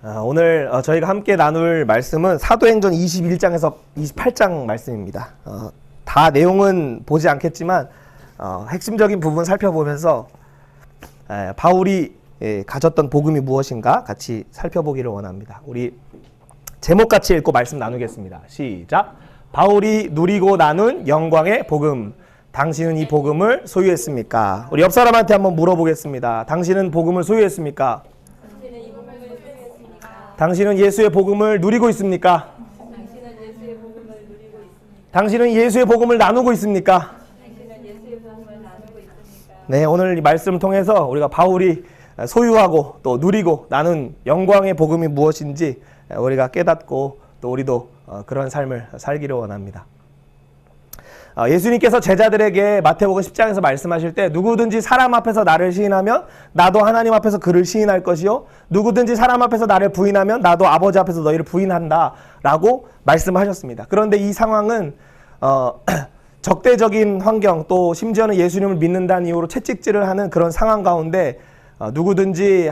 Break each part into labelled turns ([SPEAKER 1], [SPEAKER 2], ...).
[SPEAKER 1] 오늘 저희가 함께 나눌 말씀은 사도행전 21장에서 28장 말씀입니다. 다 내용은 보지 않겠지만 핵심적인 부분 살펴보면서 바울이 가졌던 복음이 무엇인가 같이 살펴보기를 원합니다. 우리 제목같이 읽고 말씀 나누겠습니다. 시작! 바울이 누리고 나눈 영광의 복음. 당신은 이 복음을 소유했습니까? 우리 옆 사람한테 한번 물어보겠습니다. 당신은 복음을 소유했습니까? 당신은 예수의 복음을 누리고 있습니까? 당신은 예수의 복음을 나누고 있습니까? 네, 오늘 이 말씀을 통해서 우리가 바울이 소유하고 또 누리고 나눈 영광의 복음이 무엇인지 우리가 깨닫고 또 우리도 그런 삶을 살기를 원합니다. 예수님께서 제자들에게 마태복음 10장에서 말씀하실 때 누구든지 사람 앞에서 나를 시인하면 나도 하나님 앞에서 그를 시인할 것이요 누구든지 사람 앞에서 나를 부인하면 나도 아버지 앞에서 너희를 부인한다 라고 말씀하셨습니다. 그런데 이 상황은 적대적인 환경 또 심지어는 예수님을 믿는다는 이유로 채찍질을 하는 그런 상황 가운데 누구든지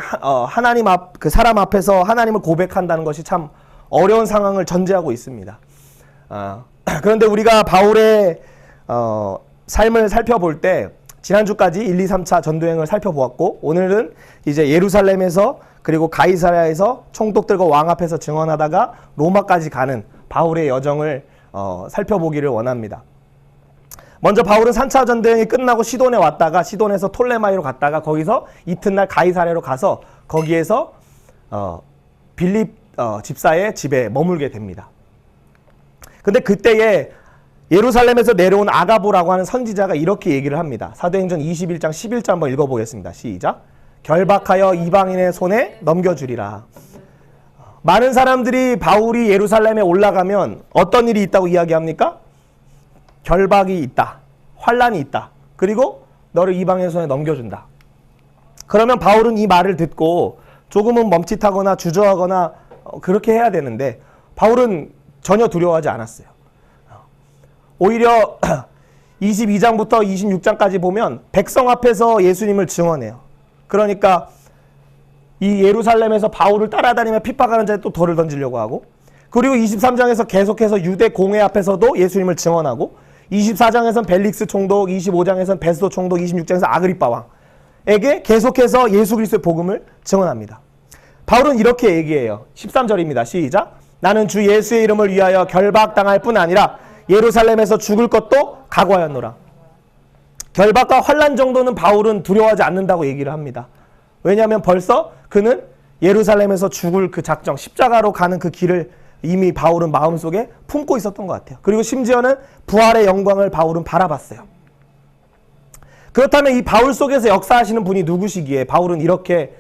[SPEAKER 1] 하나님 그 사람 앞에서 하나님을 고백한다는 것이 참 어려운 상황을 전제하고 있습니다. 그런데 우리가 바울의 삶을 살펴볼 때 지난주까지 1, 2, 3차 전도행을 살펴보았고 오늘은 이제 예루살렘에서 그리고 가이사랴에서 총독들과 왕 앞에서 증언하다가 로마까지 가는 바울의 여정을 살펴보기를 원합니다. 먼저 바울은 3차 전도행이 끝나고 시돈에 왔다가 시돈에서 톨레마이로 갔다가 거기서 이튿날 가이사랴로 가서 거기에서 빌립 집사의 집에 머물게 됩니다. 근데 그때에 예루살렘에서 내려온 아가보라고 하는 선지자가 이렇게 얘기를 합니다. 사도행전 21장 11절 한번 읽어보겠습니다. 시작! 결박하여 이방인의 손에 넘겨주리라. 많은 사람들이 바울이 예루살렘에 올라가면 어떤 일이 있다고 이야기합니까? 결박이 있다. 환란이 있다. 그리고 너를 이방인의 손에 넘겨준다. 그러면 바울은 이 말을 듣고 조금은 멈칫하거나 주저하거나 그렇게 해야 되는데 바울은 전혀 두려워하지 않았어요. 오히려 22장부터 26장까지 보면 백성 앞에서 예수님을 증언해요. 그러니까 이 예루살렘에서 바울을 따라다니며 핍박하는 자에 또 돌을 던지려고 하고 그리고 23장에서 계속해서 유대 공회 앞에서도 예수님을 증언하고 24장에서는 벨릭스 총독, 25장에서는 베스도 총독, 26장에서 아그리빠 왕에게 계속해서 예수 그리스도의 복음을 증언합니다. 바울은 이렇게 얘기해요. 13절입니다. 시작! 나는 주 예수의 이름을 위하여 결박당할 뿐 아니라 예루살렘에서 죽을 것도 각오하였노라. 결박과 환난 정도는 바울은 두려워하지 않는다고 얘기를 합니다. 왜냐하면 벌써 그는 예루살렘에서 죽을 그 작정, 십자가로 가는 그 길을 이미 바울은 마음속에 품고 있었던 것 같아요. 그리고 심지어는 부활의 영광을 바울은 바라봤어요. 그렇다면 이 바울 속에서 역사하시는 분이 누구시기에 바울은 이렇게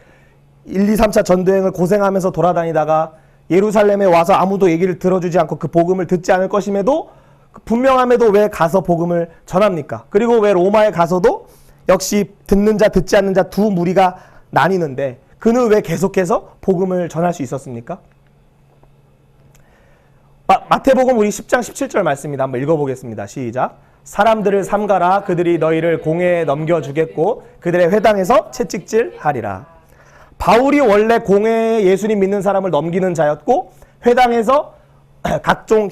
[SPEAKER 1] 1, 2, 3차 전도행을 고생하면서 돌아다니다가 예루살렘에 와서 아무도 얘기를 들어주지 않고 그 복음을 듣지 않을 것임에도 분명함에도 왜 가서 복음을 전합니까? 그리고 왜 로마에 가서도 역시 듣는 자 듣지 않는 자 두 무리가 나뉘는데 그는 왜 계속해서 복음을 전할 수 있었습니까? 마태복음 우리 10장 17절 말씀입니다. 한번 읽어보겠습니다. 시작! 사람들을 삼가라. 그들이 너희를 공회에 넘겨주겠고 그들의 회당에서 채찍질하리라. 바울이 원래 공회에 예수님 믿는 사람을 넘기는 자였고 회당에서 각종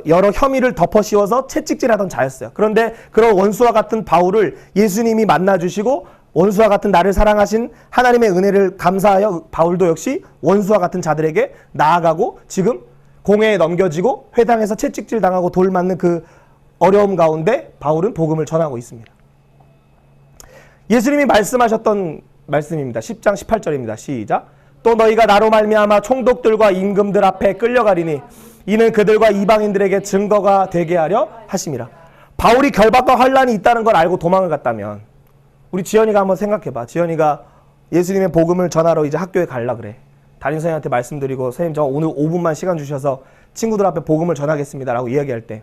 [SPEAKER 1] 여러 혐의를 덮어 씌워서 채찍질하던 자였어요. 그런데 그런 원수와 같은 바울을 예수님이 만나주시고 원수와 같은 나를 사랑하신 하나님의 은혜를 감사하여 바울도 역시 원수와 같은 자들에게 나아가고 지금 공회에 넘겨지고 회당에서 채찍질 당하고 돌 맞는 그 어려움 가운데 바울은 복음을 전하고 있습니다. 예수님이 말씀하셨던 말씀입니다. 10장 18절입니다. 시작! 또 너희가 나로 말미암아 총독들과 임금들 앞에 끌려가리니 이는 그들과 이방인들에게 증거가 되게 하려 하심이라. 바울이 결박과 환란이 있다는 걸 알고 도망을 갔다면 우리 지연이가 한번 생각해봐. 지연이가 예수님의 복음을 전하러 이제 학교에 갈라 그래. 담임선생님한테 말씀드리고 선생님 저 오늘 5분만 시간 주셔서 친구들 앞에 복음을 전하겠습니다 라고 이야기할 때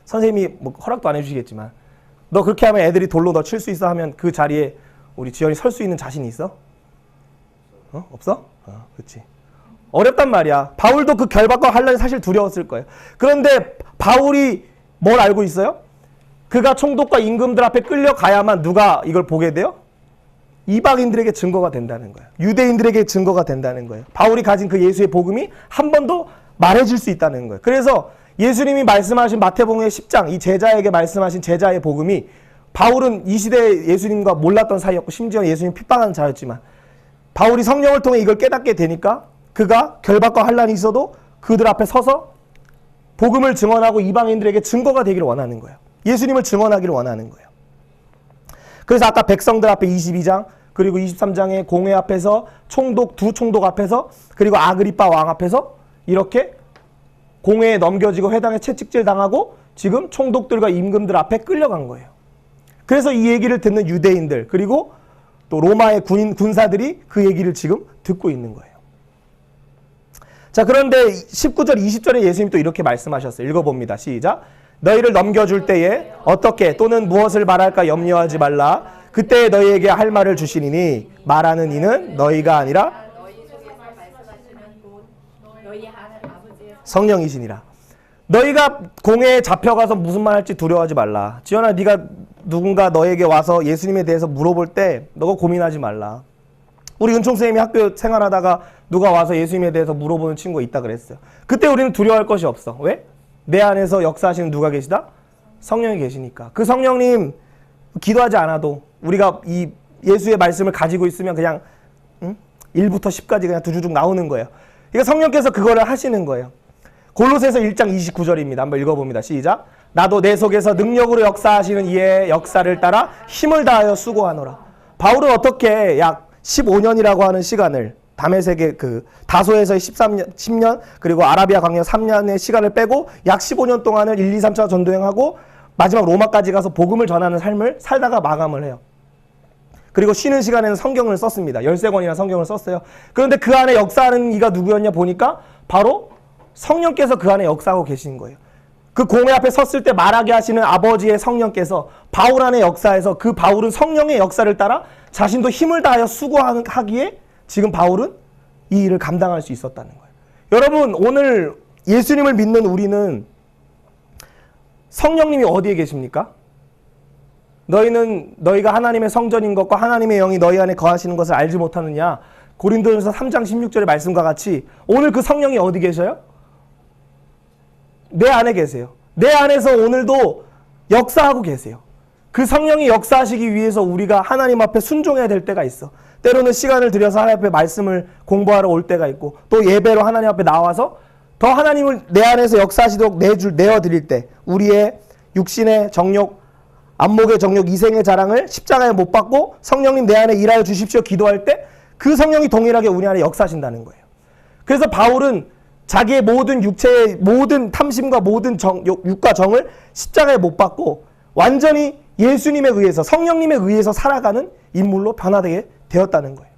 [SPEAKER 1] 선생님이 뭐 허락도 안 해주시겠지만 너 그렇게 하면 애들이 돌로 너 칠 수 있어 하면 그 자리에 우리 지연이 설 수 있는 자신이 있어? 없어? 그렇지. 어렵단 말이야. 바울도 그 결박과 환란이 사실 두려웠을 거예요. 그런데 바울이 뭘 알고 있어요? 그가 총독과 임금들 앞에 끌려가야만 누가 이걸 보게 돼요? 이방인들에게 증거가 된다는 거예요. 유대인들에게 증거가 된다는 거예요. 바울이 가진 그 예수의 복음이 한 번 더 말해질 수 있다는 거예요. 그래서 예수님이 말씀하신 마태복음의 10장, 이 제자에게 말씀하신 제자의 복음이 바울은 이 시대에 예수님과 몰랐던 사이였고 심지어 예수님 핍박하는 자였지만 바울이 성령을 통해 이걸 깨닫게 되니까 그가 결박과 환란이 있어도 그들 앞에 서서 복음을 증언하고 이방인들에게 증거가 되기를 원하는 거예요. 예수님을 증언하기를 원하는 거예요. 그래서 아까 백성들 앞에 22장 그리고 23장의 공회 앞에서 두 총독 앞에서 그리고 아그리빠 왕 앞에서 이렇게 공회에 넘겨지고 회당에 채찍질 당하고 지금 총독들과 임금들 앞에 끌려간 거예요. 그래서 이 얘기를 듣는 유대인들 그리고 또 로마의 군사들이 그 얘기를 지금 듣고 있는 거예요. 자, 그런데 19절 20절에 예수님이 또 이렇게 말씀하셨어요. 읽어봅니다. 시작. 너희를 넘겨줄 때에 어떻게 또는 무엇을 말할까 염려하지 말라. 그때 너희에게 할 말을 주시리니 말하는 이는 너희가 아니라 성령이시니라. 너희가 공회에 잡혀가서 무슨 말 할지 두려워하지 말라. 지연아, 네가 누군가 너에게 와서 예수님에 대해서 물어볼 때 너가 고민하지 말라. 우리 은총 선생님이 학교 생활하다가 누가 와서 예수님에 대해서 물어보는 친구가 있다 그랬어요. 그때 우리는 두려워할 것이 없어. 왜? 내 안에서 역사하시는 누가 계시다? 성령이 계시니까. 그 성령님 기도하지 않아도 우리가 이 예수의 말씀을 가지고 있으면 그냥 1부터 10까지 그냥 두주죽 나오는 거예요. 그러니까 성령께서 그거를 하시는 거예요. 골로새서 1장 29절입니다. 한번 읽어봅니다. 시작. 나도 내 속에서 능력으로 역사하시는 이의 역사를 따라 힘을 다하여 수고하노라. 바울은 어떻게 약 15년이라고 하는 시간을 다메섹의 그 다소에서의 10년 그리고 아라비아 광야 3년의 시간을 빼고 약 15년 동안을 1, 2, 3차 전도행하고 마지막 로마까지 가서 복음을 전하는 삶을 살다가 마감을 해요. 그리고 쉬는 시간에는 성경을 썼습니다. 13권이나 성경을 썼어요. 그런데 그 안에 역사하는 이가 누구였냐 보니까 바로 성령께서 그 안에 역사하고 계신 거예요. 그 공회 앞에 섰을 때 말하게 하시는 아버지의 성령께서 바울 안에 역사해서 그 바울은 성령의 역사를 따라 자신도 힘을 다하여 수고하기에 지금 바울은 이 일을 감당할 수 있었다는 거예요. 여러분, 오늘 예수님을 믿는 우리는 성령님이 어디에 계십니까? 너희가 하나님의 성전인 것과 하나님의 영이 너희 안에 거하시는 것을 알지 못하느냐? 고린도전서 3장 16절의 말씀과 같이 오늘 그 성령이 어디 계셔요? 내 안에 계세요. 내 안에서 오늘도 역사하고 계세요. 그 성령이 역사하시기 위해서 우리가 하나님 앞에 순종해야 될 때가 있어. 때로는 시간을 들여서 하나님 앞에 말씀을 공부하러 올 때가 있고 또 예배로 하나님 앞에 나와서 더 하나님을 내 안에서 역사하시도록 내어드릴 때 우리의 육신의 정욕, 안목의 정욕, 이생의 자랑을 십자가에 못 박고 성령님 내 안에 일하여 주십시오 기도할 때 그 성령이 동일하게 우리 안에 역사하신다는 거예요. 그래서 바울은 자기의 모든 육체의 모든 탐심과 모든 육과 정을 십자가에 못 박고 완전히 예수님에 의해서 성령님에 의해서 살아가는 인물로 변화되게 되었다는 거예요.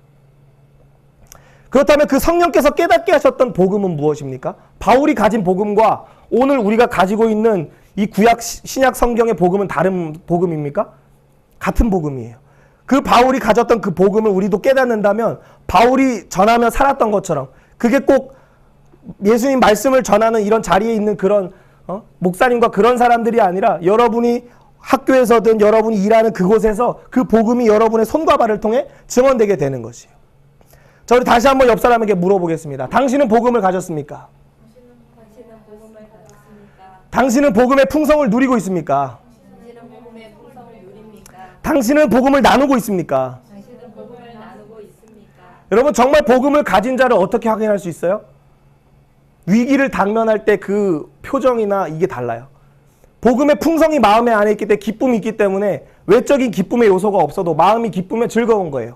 [SPEAKER 1] 그렇다면 그 성령께서 깨닫게 하셨던 복음은 무엇입니까? 바울이 가진 복음과 오늘 우리가 가지고 있는 이 구약 신약 성경의 복음은 다른 복음입니까? 같은 복음이에요. 그 바울이 가졌던 그 복음을 우리도 깨닫는다면 바울이 전하며 살았던 것처럼 그게 꼭 예수님 말씀을 전하는 이런 자리에 있는 그런 목사님과 그런 사람들이 아니라 여러분이 학교에서든 여러분이 일하는 그곳에서 그 복음이 여러분의 손과 발을 통해 증언되게 되는 것이에요. 자, 우리 다시 한번 옆 사람에게 물어보겠습니다. 당신은 복음을 가졌습니까? 당신은 복음의 풍성을 누리고 있습니까? 당신은 복음을 나누고 있습니까? 여러분, 정말 복음을 가진 자를 어떻게 확인할 수 있어요? 위기를 당면할 때 그 표정이나 이게 달라요. 복음의 풍성이 마음에 안에 있기 때문에 기쁨이 있기 때문에 외적인 기쁨의 요소가 없어도 마음이 기쁘면 즐거운 거예요.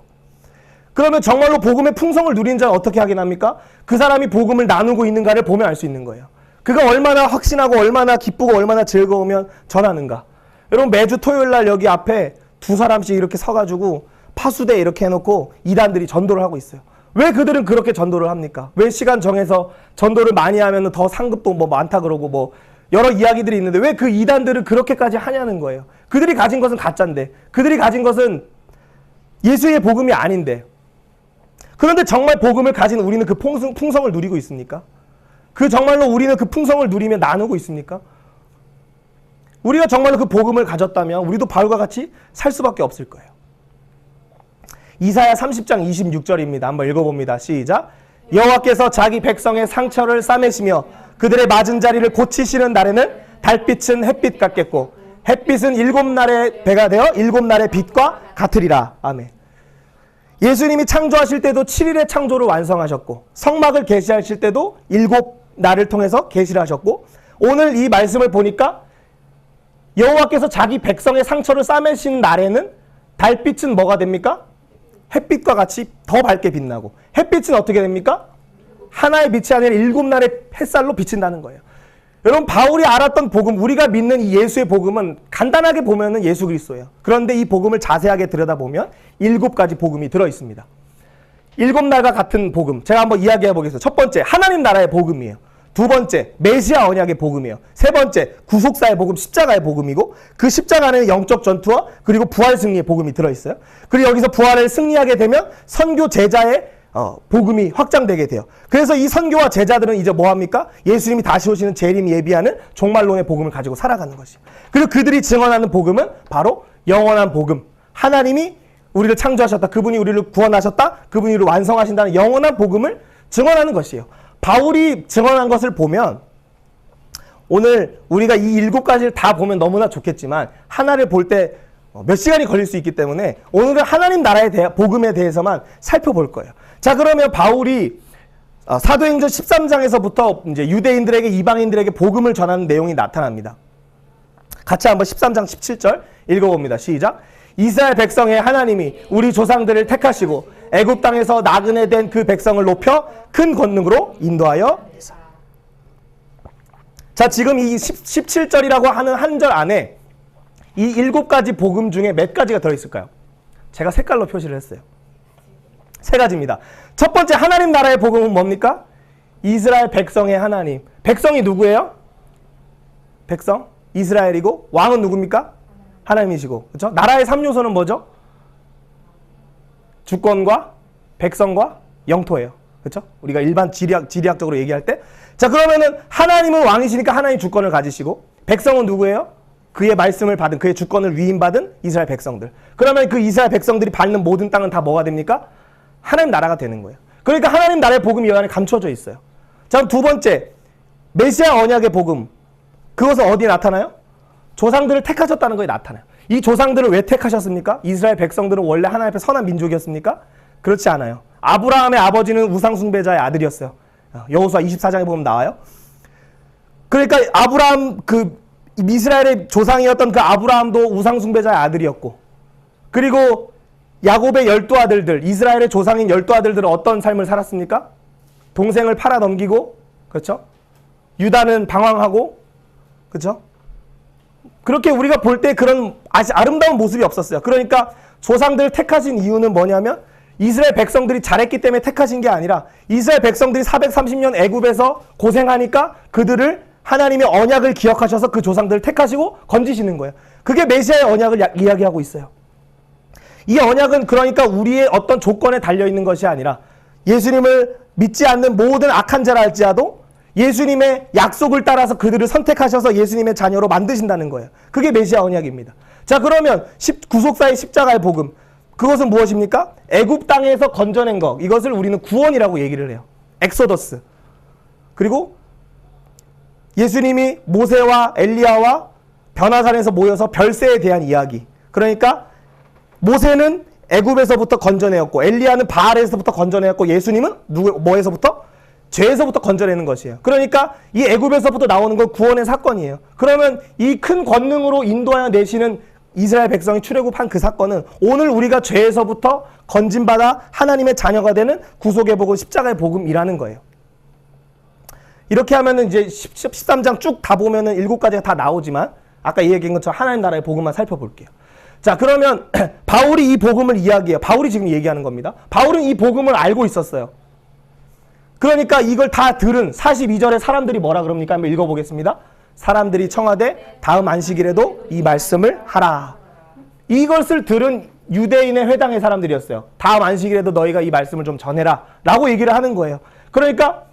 [SPEAKER 1] 그러면 정말로 복음의 풍성을 누린 자는 어떻게 확인합니까? 그 사람이 복음을 나누고 있는가를 보면 알 수 있는 거예요. 그가 얼마나 확신하고 얼마나 기쁘고 얼마나 즐거우면 전하는가. 여러분, 매주 토요일 날 여기 앞에 두 사람씩 이렇게 서가지고 파수대 이렇게 해놓고 이단들이 전도를 하고 있어요. 왜 그들은 그렇게 전도를 합니까? 왜 시간 정해서 전도를 많이 하면 더 상급도 뭐 많다 그러고 뭐 여러 이야기들이 있는데 왜 그 이단들은 그렇게까지 하냐는 거예요. 그들이 가진 것은 가짜인데, 그들이 가진 것은 예수의 복음이 아닌데. 그런데 정말 복음을 가진 우리는 그 풍성을 누리고 있습니까? 그 정말로 우리는 그 풍성을 누리며 나누고 있습니까? 우리가 정말로 그 복음을 가졌다면 우리도 바울과 같이 살 수밖에 없을 거예요. 이사야 30장 26절입니다. 한번 읽어봅니다. 시작. 여호와께서 자기 백성의 상처를 싸매시며 그들의 맞은 자리를 고치시는 날에는 달빛은 햇빛 같겠고 햇빛은 7날의 배가 되어 7날의 빛과 같으리라. 아멘. 예수님이 창조하실 때도 7일의 창조를 완성하셨고 성막을 계시하실 때도 7날을 통해서 계시를 하셨고 오늘 이 말씀을 보니까 여호와께서 자기 백성의 상처를 싸매신 날에는 달빛은 뭐가 됩니까? 햇빛과 같이 더 밝게 빛나고 햇빛은 어떻게 됩니까? 하나의 빛이 아니라 7날의 햇살로 비친다는 거예요. 여러분 바울이 알았던 복음, 우리가 믿는 이 예수의 복음은 간단하게 보면은 예수 그리스도예요. 그런데 이 복음을 자세하게 들여다보면 7가지 복음이 들어있습니다. 7날과 같은 복음, 제가 한번 이야기해 보겠습니다. 첫 번째, 하나님 나라의 복음이에요. 두 번째, 메시아 언약의 복음이에요. 세 번째, 구속사의 복음, 십자가의 복음이고 그 십자가 안에는 영적 전투와 그리고 부활 승리의 복음이 들어있어요. 그리고 여기서 부활을 승리하게 되면 선교 제자의 복음이 확장되게 돼요. 그래서 이 선교와 제자들은 이제 뭐합니까? 예수님이 다시 오시는 재림 예비하는 종말론의 복음을 가지고 살아가는 것이에요. 그리고 그들이 증언하는 복음은 바로 영원한 복음. 하나님이 우리를 창조하셨다. 그분이 우리를 구원하셨다. 그분이 우리를 완성하신다는 영원한 복음을 증언하는 것이에요. 바울이 증언한 것을 보면 오늘 우리가 이 7가지를 다 보면 너무나 좋겠지만 하나를 볼 때 몇 시간이 걸릴 수 있기 때문에 오늘은 하나님 나라의 복음에 대해서만 살펴볼 거예요. 자, 그러면 바울이 사도행전 13장에서부터 이제 유대인들에게 이방인들에게 복음을 전하는 내용이 나타납니다. 같이 한번 13장 17절 읽어봅니다. 시작. 이스라엘 백성의 하나님이 우리 조상들을 택하시고 애굽 땅에서 나그네 된 그 백성을 높여 큰 권능으로 인도하여. 자, 지금 이 17절이라고 하는 한 절 안에 이 7가지 복음 중에 몇 가지가 들어있을까요? 제가 색깔로 표시를 했어요. 3가지입니다. 첫 번째, 하나님 나라의 복음은 뭡니까? 이스라엘 백성의 하나님. 백성이 누구예요? 백성? 이스라엘이고 왕은 누굽니까? 하나님이시고. 그렇죠? 나라의 3요소는 뭐죠? 주권과 백성과 영토예요. 그렇죠? 우리가 일반 지리학적으로 얘기할 때. 자, 그러면은 하나님은 왕이시니까 하나님 주권을 가지시고 백성은 누구예요? 그의 말씀을 받은, 그의 주권을 위임받은 이스라엘 백성들. 그러면 그 이스라엘 백성들이 받는 모든 땅은 다 뭐가 됩니까? 하나님 나라가 되는 거예요. 그러니까 하나님 나라의 복음이 이 안에 감춰져 있어요. 자, 두 번째, 메시아 언약의 복음. 그것은 어디에 나타나요? 조상들을 택하셨다는 거에 나타나요. 이 조상들을 왜 택하셨습니까? 이스라엘 백성들은 원래 하나님 앞에 선한 민족이었습니까? 그렇지 않아요. 아브라함의 아버지는 우상 숭배자의 아들이었어요. 여호수아 24장에 보면 나와요. 그러니까 아브라함, 이스라엘의 조상이었던 그 아브라함도 우상 숭배자의 아들이었고, 그리고 야곱의 12아들들, 이스라엘의 조상인 12아들들은 어떤 삶을 살았습니까? 동생을 팔아 넘기고, 그렇죠? 유다는 방황하고, 그렇죠? 그렇게 우리가 볼 때 그런 아름다운 모습이 없었어요. 그러니까 조상들 택하신 이유는 뭐냐면 이스라엘 백성들이 잘했기 때문에 택하신 게 아니라 이스라엘 백성들이 430년 애굽에서 고생하니까 그들을 하나님의 언약을 기억하셔서 그 조상들을 택하시고 건지시는 거예요. 그게 메시아의 언약을 이야기하고 있어요. 이 언약은 그러니까 우리의 어떤 조건에 달려있는 것이 아니라 예수님을 믿지 않는 모든 악한 자라 할지라도 예수님의 약속을 따라서 그들을 선택하셔서 예수님의 자녀로 만드신다는 거예요. 그게 메시아 언약입니다. 자, 그러면 구속사의 십자가의 복음, 그것은 무엇입니까? 애굽 땅에서 건져낸 것, 이것을 우리는 구원이라고 얘기를 해요. 엑소더스. 그리고 예수님이 모세와 엘리야와 변화산에서 모여서 별세에 대한 이야기. 그러니까 모세는 애굽에서부터 건져내었고 엘리야는 바알에서부터 건져내었고 예수님은 뭐에서부터? 죄에서부터 건져내는 것이에요. 그러니까 이 애굽에서부터 나오는 건 구원의 사건이에요. 그러면 이 큰 권능으로 인도하여 내시는 이스라엘 백성이 출애굽한 그 사건은 오늘 우리가 죄에서부터 건진받아 하나님의 자녀가 되는 구속의 복음, 십자가의 복음이라는 거예요. 이렇게 하면은 이제 13장 쭉 다 보면은 7가지가 다 나오지만 아까 얘기한 것처럼 하나님 나라의 복음만 살펴볼게요. 자, 그러면 바울이 이 복음을 이야기해요. 바울이 지금 얘기하는 겁니다. 바울은 이 복음을 알고 있었어요. 그러니까 이걸 다 들은 42절에 사람들이 뭐라 그럽니까? 한번 읽어보겠습니다. 사람들이 청하되 다음 안식일에도 이 말씀을 하라. 이것을 들은 유대인의 회당의 사람들이었어요. 다음 안식일에도 너희가 이 말씀을 좀 전해라 라고 얘기를 하는 거예요. 그러니까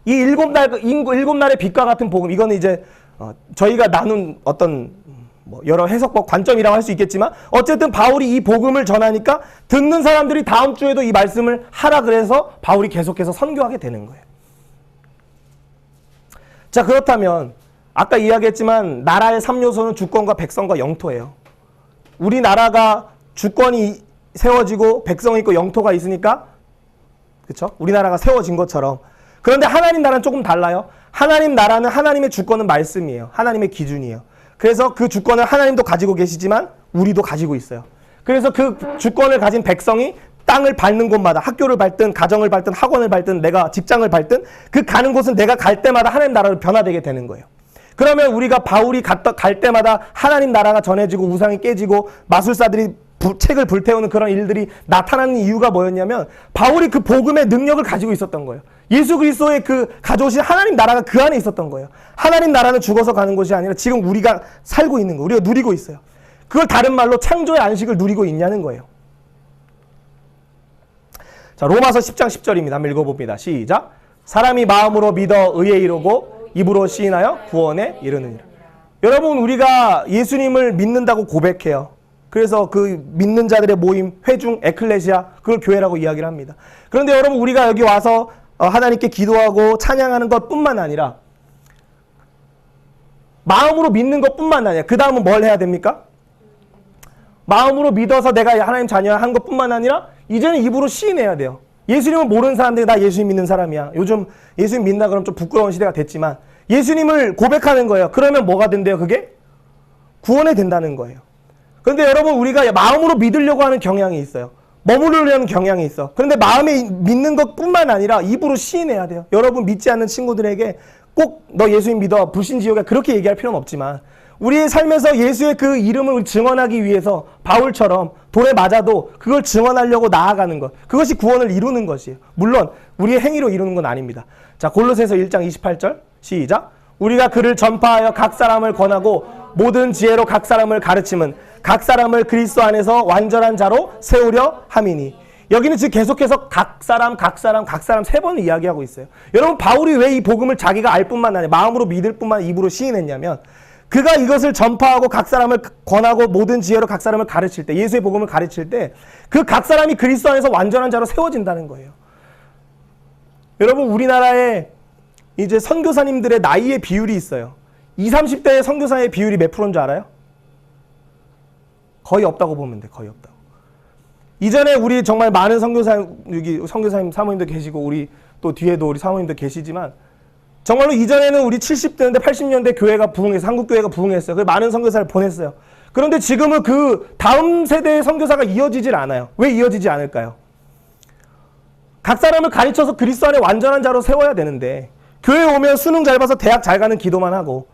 [SPEAKER 1] 이 7날의 빛과 같은 복음, 이거는 이제 저희가 나눈 어떤 뭐 여러 해석법 관점이라고 할 수 있겠지만 어쨌든 바울이 이 복음을 전하니까 듣는 사람들이 다음 주에도 이 말씀을 하라 그래서 바울이 계속해서 선교하게 되는 거예요. 자, 그렇다면 아까 이야기했지만 나라의 3요소는 주권과 백성과 영토예요. 우리나라가 주권이 세워지고 백성이 있고 영토가 있으니까 그렇죠? 우리나라가 세워진 것처럼. 그런데 하나님 나라는 조금 달라요. 하나님 나라는 하나님의 주권은 말씀이에요. 하나님의 기준이에요. 그래서 그 주권을 하나님도 가지고 계시지만 우리도 가지고 있어요. 그래서 그 주권을 가진 백성이 땅을 밟는 곳마다 학교를 밟든 가정을 밟든 학원을 밟든 내가 직장을 밟든 그 가는 곳은 내가 갈 때마다 하나님 나라로 변화되게 되는 거예요. 그러면 우리가 바울이 갈 때마다 하나님 나라가 전해지고 우상이 깨지고 마술사들이 책을 불태우는 그런 일들이 나타나는 이유가 뭐였냐면 바울이 그 복음의 능력을 가지고 있었던 거예요. 예수 그리스도의 그 가져오신 하나님 나라가 그 안에 있었던 거예요. 하나님 나라는 죽어서 가는 것이 아니라 지금 우리가 살고 있는 거, 우리가 누리고 있어요. 그걸 다른 말로 창조의 안식을 누리고 있냐는 거예요. 자, 로마서 10장 10절입니다. 한번 읽어봅니다. 시작. 사람이 마음으로 믿어 의에 이르고 입으로 시인하여 구원에 이르느니라. 여러분, 우리가 예수님을 믿는다고 고백해요. 그래서 그 믿는 자들의 모임, 회중, 에클레시아, 그걸 교회라고 이야기를 합니다. 그런데 여러분, 우리가 여기 와서 하나님께 기도하고 찬양하는 것뿐만 아니라 마음으로 믿는 것뿐만 아니라 그 다음은 뭘 해야 됩니까? 마음으로 믿어서 내가 하나님 자녀야 한 것뿐만 아니라 이제는 입으로 시인해야 돼요. 예수님을 모르는 사람들이 나 예수님 믿는 사람이야. 요즘 예수님 믿나 그러면 좀 부끄러운 시대가 됐지만 예수님을 고백하는 거예요. 그러면 뭐가 된대요? 그게 구원이 된다는 거예요. 그런데 여러분, 우리가 마음으로 믿으려고 하는 경향이 있어요. 머무르려는 경향이 있어. 그런데 마음에 믿는 것뿐만 아니라 입으로 시인해야 돼요. 여러분, 믿지 않는 친구들에게 꼭 너 예수님 믿어 불신지옥에 그렇게 얘기할 필요는 없지만 우리의 삶에서 예수의 그 이름을 증언하기 위해서 바울처럼 돌에 맞아도 그걸 증언하려고 나아가는 것, 그것이 구원을 이루는 것이에요. 물론 우리의 행위로 이루는 건 아닙니다. 자, 골로새서 1장 28절 시작. 우리가 그를 전파하여 각 사람을 권하고 모든 지혜로 각 사람을 가르침은 각 사람을 그리스도 안에서 완전한 자로 세우려 함이니. 여기는 지금 계속해서 각 사람 세 번을 이야기하고 있어요. 여러분, 바울이 왜 이 복음을 자기가 알 뿐만 아니라 마음으로 믿을 뿐만 아니라 입으로 시인했냐면 그가 이것을 전파하고 각 사람을 권하고 모든 지혜로 각 사람을 가르칠 때, 예수의 복음을 가르칠 때 그 각 사람이 그리스도 안에서 완전한 자로 세워진다는 거예요. 여러분, 우리나라에 이제 선교사님들의 나이의 비율이 있어요. 20, 30대의 선교사의 비율이 몇 프로인 줄 알아요? 거의 없다고 보면 돼. 거의 없다고. 이전에 우리 정말 많은 여기 선교사님 사모님도 계시고 우리 또 뒤에도 우리 사모님도 계시지만 정말로 이전에는 우리 70대인데 80년대 교회가 부흥해서 한국 교회가 부흥했어요. 그래서 많은 선교사를 보냈어요. 그런데 지금은 그 다음 세대의 선교사가 이어지질 않아요. 왜 이어지지 않을까요? 각 사람을 가르쳐서 그리스도 안에 완전한 자로 세워야 되는데 교회에 오면 수능 잘 봐서 대학 잘 가는 기도만 하고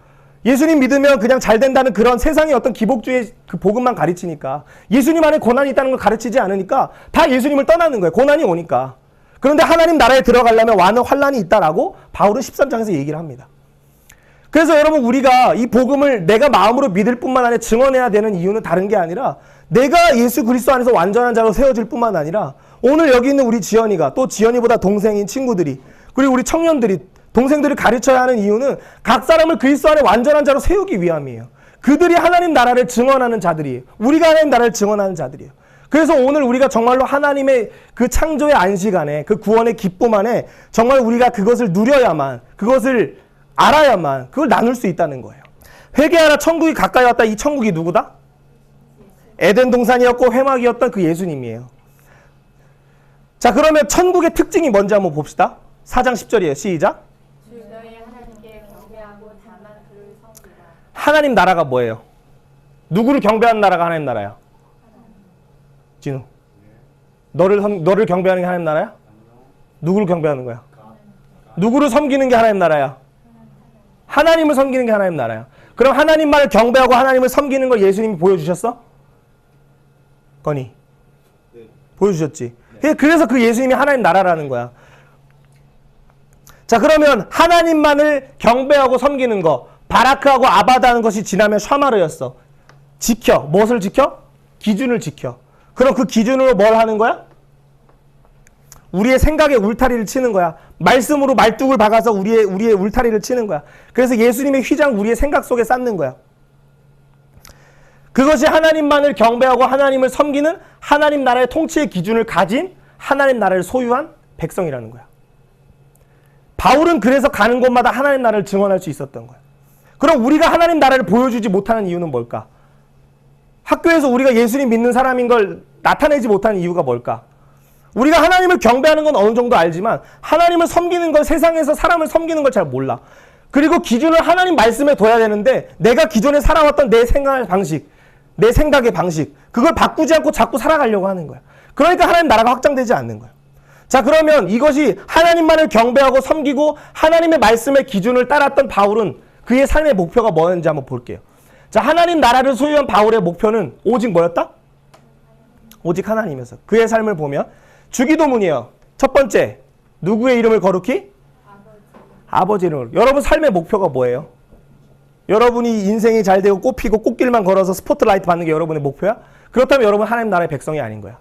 [SPEAKER 1] 예수님 믿으면 그냥 잘 된다는 그런 세상의 어떤 기복주의 그 복음만 가르치니까 예수님 안에 고난이 있다는 걸 가르치지 않으니까 다 예수님을 떠나는 거예요. 고난이 오니까. 그런데 하나님 나라에 들어가려면 많은 환난이 있다라고 바울은 13장에서 얘기를 합니다. 그래서 여러분, 우리가 이 복음을 내가 마음으로 믿을 뿐만 아니라 증언해야 되는 이유는 다른 게 아니라 내가 예수 그리스도 안에서 완전한 자로 세워질 뿐만 아니라 오늘 여기 있는 우리 지연이가 또 지연이보다 동생인 친구들이 그리고 우리 청년들이 동생들을 가르쳐야 하는 이유는 각 사람을 그리스도 안에 완전한 자로 세우기 위함이에요. 그들이 하나님 나라를 증언하는 자들이에요. 우리가 하나님 나라를 증언하는 자들이에요. 그래서 오늘 우리가 정말로 하나님의 그 창조의 안식 안에 그 구원의 기쁨 안에 정말 우리가 그것을 누려야만, 그것을 알아야만 그걸 나눌 수 있다는 거예요. 회개하라 천국이 가까이 왔다. 이 천국이 누구다? 에덴 동산이었고 회막이었던 그 예수님이에요. 자, 그러면 천국의 특징이 뭔지 한번 봅시다. 4장 10절이에요. 시작. 하나님 나라가 뭐예요? 누구를 경배하는 나라가 하나님 나라야? 진우. 너를 경배하는 게 하나님 나라야? 누구를 경배하는 거야? 누구를 섬기는 게 하나님 나라야? 하나님을 섬기는 게 하나님 나라야. 그럼 하나님만을 경배하고 하나님을 섬기는 걸 예수님이 보여주셨어? 건이? 네. 보여주셨지? 네. 그래서 그 예수님이 하나님 나라라는 거야. 자, 그러면 하나님만을 경배하고 섬기는 거, 바라크하고 아바다는 것이 지나면 샤마르였어. 지켜. 무엇을 지켜? 기준을 지켜. 그럼 그 기준으로 뭘 하는 거야? 우리의 생각에 울타리를 치는 거야. 말씀으로 말뚝을 박아서 우리의 울타리를 치는 거야. 그래서 예수님의 휘장 우리의 생각 속에 쌓는 거야. 그것이 하나님만을 경배하고 하나님을 섬기는 하나님 나라의 통치의 기준을 가진 하나님 나라를 소유한 백성이라는 거야. 바울은 그래서 가는 곳마다 하나님 나라를 증언할 수 있었던 거야. 그럼 우리가 하나님 나라를 보여주지 못하는 이유는 뭘까? 학교에서 우리가 예수님 믿는 사람인 걸 나타내지 못하는 이유가 뭘까? 우리가 하나님을 경배하는 건 어느 정도 알지만 하나님을 섬기는 걸, 세상에서 사람을 섬기는 걸 잘 몰라. 그리고 기준을 하나님 말씀에 둬야 되는데 내가 기존에 살아왔던 내 생활 방식, 내 생각의 방식, 그걸 바꾸지 않고 자꾸 살아가려고 하는 거야. 그러니까 하나님 나라가 확장되지 않는 거야. 자, 그러면 이것이 하나님만을 경배하고 섬기고 하나님의 말씀의 기준을 따랐던 바울은 그의 삶의 목표가 뭐였는지 한번 볼게요. 자, 하나님 나라를 소유한 바울의 목표는 오직 뭐였다? 오직 하나님이었어. 그의 삶을 보면 주기도문이에요. 첫 번째, 누구의 이름을 거룩히? 아버지 이름으로. 여러분 삶의 목표가 뭐예요? 여러분이 인생이 잘 되고 꽃피고 꽃길만 걸어서 스포트라이트 받는 게 여러분의 목표야? 그렇다면 여러분 하나님 나라의 백성이 아닌 거야.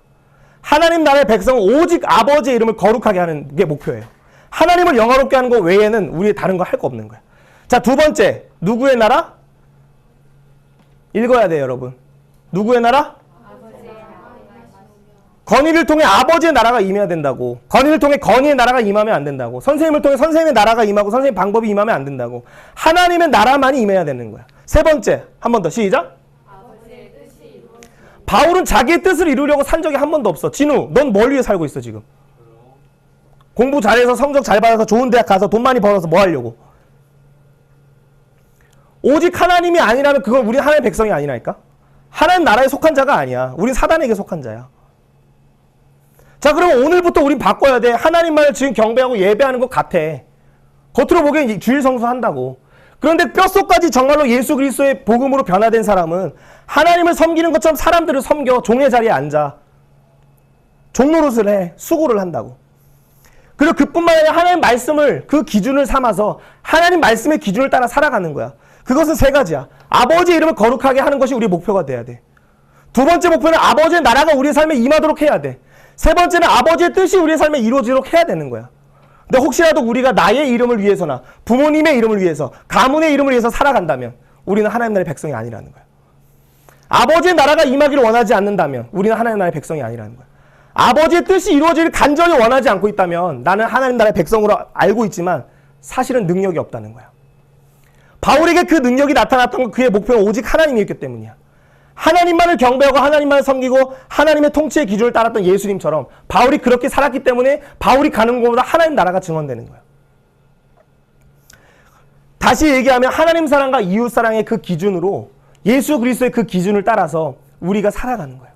[SPEAKER 1] 하나님 나라의 백성은 오직 아버지의 이름을 거룩하게 하는 게 목표예요. 하나님을 영화롭게 하는 것 외에는 우리 다른 거 할 거 없는 거야. 자, 두 번째, 누구의 나라? 읽어야 돼요, 여러분. 누구의 나라? 건의를 통해 아버지의 나라가 임해야 된다고. 건의를 통해 건의의 나라가 임하면 안 된다고. 선생님을 통해 선생님의 나라가 임하고 선생님 방법이 임하면 안 된다고. 하나님의 나라만이 임해야 되는 거야. 세 번째, 한 번 더 시작. 바울은 자기의 뜻을 이루려고 산 적이 한 번도 없어. 진우, 넌 뭘 위해 살고 있어 지금? 공부 잘해서 성적 잘 받아서 좋은 대학 가서 돈 많이 벌어서 뭐 하려고? 오직 하나님이 아니라면 그건 우리 하나님의 백성이 아니라니까? 하나님 나라에 속한 자가 아니야. 우린 사단에게 속한 자야. 자, 그럼 오늘부터 우린 바꿔야 돼. 하나님만을 지금 경배하고 예배하는 것 같아. 겉으로 보기엔 주일 성수한다고. 그런데 뼛속까지 정말로 예수 그리스도의 복음으로 변화된 사람은 하나님을 섬기는 것처럼 사람들을 섬겨. 종의 자리에 앉아. 종노릇을 해. 수고를 한다고. 그리고 그뿐만 아니라 하나님 말씀을 그 기준을 삼아서 하나님 말씀의 기준을 따라 살아가는 거야. 그것은 세 가지야. 아버지의 이름을 거룩하게 하는 것이 우리의 목표가 돼야 돼. 두 번째 목표는 아버지의 나라가 우리의 삶에 임하도록 해야 돼. 세 번째는 아버지의 뜻이 우리의 삶에 이루어지도록 해야 되는 거야. 근데 혹시라도 우리가 나의 이름을 위해서나 부모님의 이름을 위해서 가문의 이름을 위해서 살아간다면 우리는 하나님 나라의 백성이 아니라는 거야. 아버지의 나라가 임하기를 원하지 않는다면 우리는 하나님 나라의 백성이 아니라는 거야. 아버지의 뜻이 이루어지길 간절히 원하지 않고 있다면 나는 하나님 나라의 백성으로 알고 있지만 사실은 능력이 없다는 거야. 바울에게 그 능력이 나타났던 건 그의 목표는 오직 하나님이었기 때문이야. 하나님만을 경배하고 하나님만을 섬기고 하나님의 통치의 기준을 따랐던 예수님처럼 바울이 그렇게 살았기 때문에 바울이 가는 곳보다 하나님 나라가 증언되는 거야. 다시 얘기하면 하나님 사랑과 이웃 사랑의 그 기준으로 예수 그리스도의 그 기준을 따라서 우리가 살아가는 거야.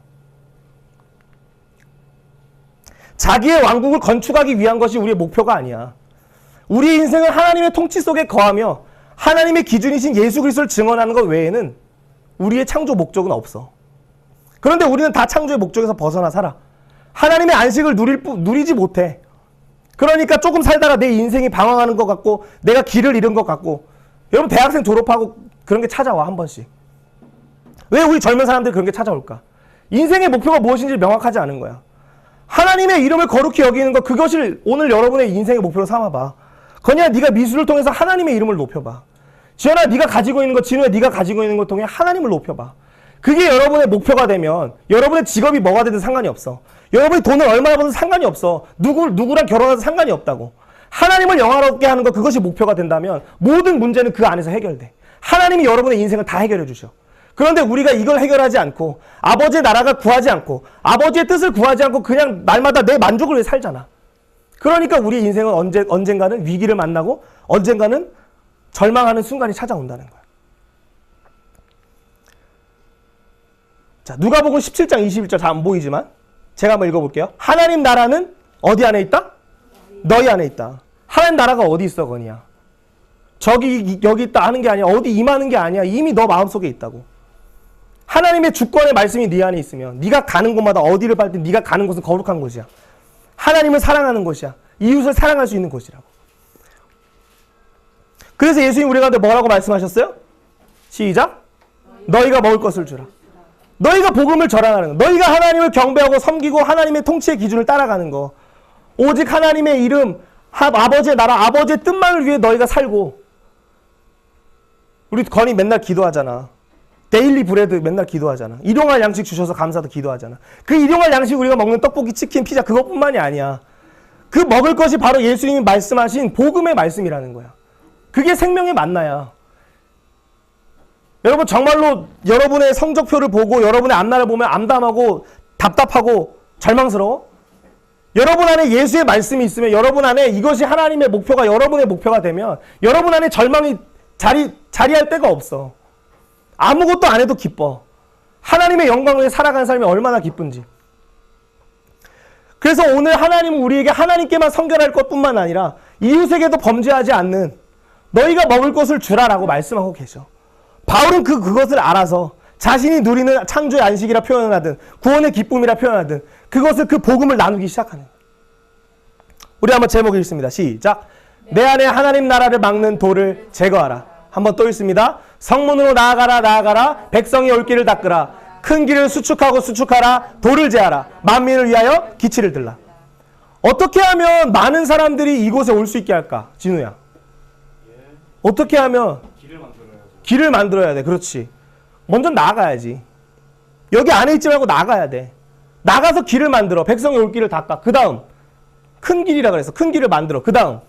[SPEAKER 1] 자기의 왕국을 건축하기 위한 것이 우리의 목표가 아니야. 우리의 인생은 하나님의 통치 속에 거하며 하나님의 기준이신 예수 그리스도를 증언하는 것 외에는 우리의 창조 목적은 없어. 그런데 우리는 다 창조의 목적에서 벗어나 살아. 하나님의 안식을 누리지 못해. 그러니까 조금 살다가 내 인생이 방황하는 것 같고 내가 길을 잃은 것 같고. 여러분 대학생 졸업하고 그런 게 찾아와 한 번씩. 왜 우리 젊은 사람들이 그런 게 찾아올까? 인생의 목표가 무엇인지 명확하지 않은 거야. 하나님의 이름을 거룩히 여기는 것, 그것을 오늘 여러분의 인생의 목표로 삼아봐. 건이야, 네가 미술을 통해서 하나님의 이름을 높여봐. 지연아, 네가 가지고 있는 것, 진우야, 네가 가지고 있는 것 통해 하나님을 높여봐. 그게 여러분의 목표가 되면 여러분의 직업이 뭐가 되든 상관이 없어. 여러분이 돈을 얼마나 버든 상관이 없어. 누구랑 결혼해도 상관이 없다고. 하나님을 영화롭게 하는 것, 그것이 목표가 된다면 모든 문제는 그 안에서 해결돼. 하나님이 여러분의 인생을 다 해결해 주셔. 그런데 우리가 이걸 해결하지 않고 아버지의 나라가 구하지 않고 아버지의 뜻을 구하지 않고 그냥 날마다 내 만족을 위해 살잖아. 그러니까 우리 인생은 언젠가는 위기를 만나고 언젠가는 절망하는 순간이 찾아온다는 거야. 자, 누가복음 17장 21절 잘 안 보이지만 제가 한번 읽어볼게요. 하나님 나라는 어디 안에 있다? 너희 안에 있다. 하나님 나라가 어디 있어, 건이야? 저기 여기 있다 하는 게 아니야. 어디 임하는 게 아니야. 이미 너 마음속에 있다고. 하나님의 주권의 말씀이 네 안에 있으면 네가 가는 곳마다 어디를 밟든 네가 가는 곳은 거룩한 곳이야. 하나님을 사랑하는 곳이야. 이웃을 사랑할 수 있는 곳이라고. 그래서 예수님 우리 가운데 뭐라고 말씀하셨어요? 시작. 너희가 먹을 것을 주라. 너희가 복음을 전하는 거. 너희가 하나님을 경배하고 섬기고 하나님의 통치의 기준을 따라가는 거. 오직 하나님의 이름, 아버지의 나라, 아버지의 뜻만을 위해 너희가 살고. 우리 건이 맨날 기도하잖아. 데일리 브레드 맨날 기도하잖아. 일용할 양식 주셔서 감사도 기도하잖아. 그 일용할 양식 우리가 먹는 떡볶이, 치킨, 피자 그것뿐만이 아니야. 그 먹을 것이 바로 예수님이 말씀하신 복음의 말씀이라는 거야. 그게 생명의 만나야. 여러분 정말로 여러분의 성적표를 보고 여러분의 앞날을 보면 암담하고 답답하고 절망스러워? 여러분 안에 예수의 말씀이 있으면 여러분 안에 이것이 하나님의 목표가 여러분의 목표가 되면 여러분 안에 절망이 자리할 데가 없어. 아무것도 안 해도 기뻐. 하나님의 영광을 살아가는 삶이 얼마나 기쁜지. 그래서 오늘 하나님은 우리에게 하나님께만 성결할 것뿐만 아니라 이웃에게도 범죄하지 않는 너희가 먹을 것을 주라라고 말씀하고 계셔. 바울은 그것을 알아서 자신이 누리는 창조의 안식이라 표현하든 구원의 기쁨이라 표현하든 그것을 그 복음을 나누기 시작하는 거예요. 우리 한번 제목 읽습니다. 시작. 내 안에 하나님 나라를 막는 돌을 제거하라. 한번 또 읽습니다. 성문으로 나아가라 나아가라 백성이 올 길을 닦으라. 큰 길을 수축하고 수축하라. 돌을 제하라. 만민을 위하여 기치를 들라. 어떻게 하면 많은 사람들이 이곳에 올 수 있게 할까? 진우야. 어떻게 하면 길을 만들어야 돼. 그렇지. 먼저 나가야지. 여기 안에 있지 말고 나가야 돼. 나가서 길을 만들어. 백성이 올 길을 닦아. 그 다음 큰 길이라 그래서 큰 길을 만들어. 그 다음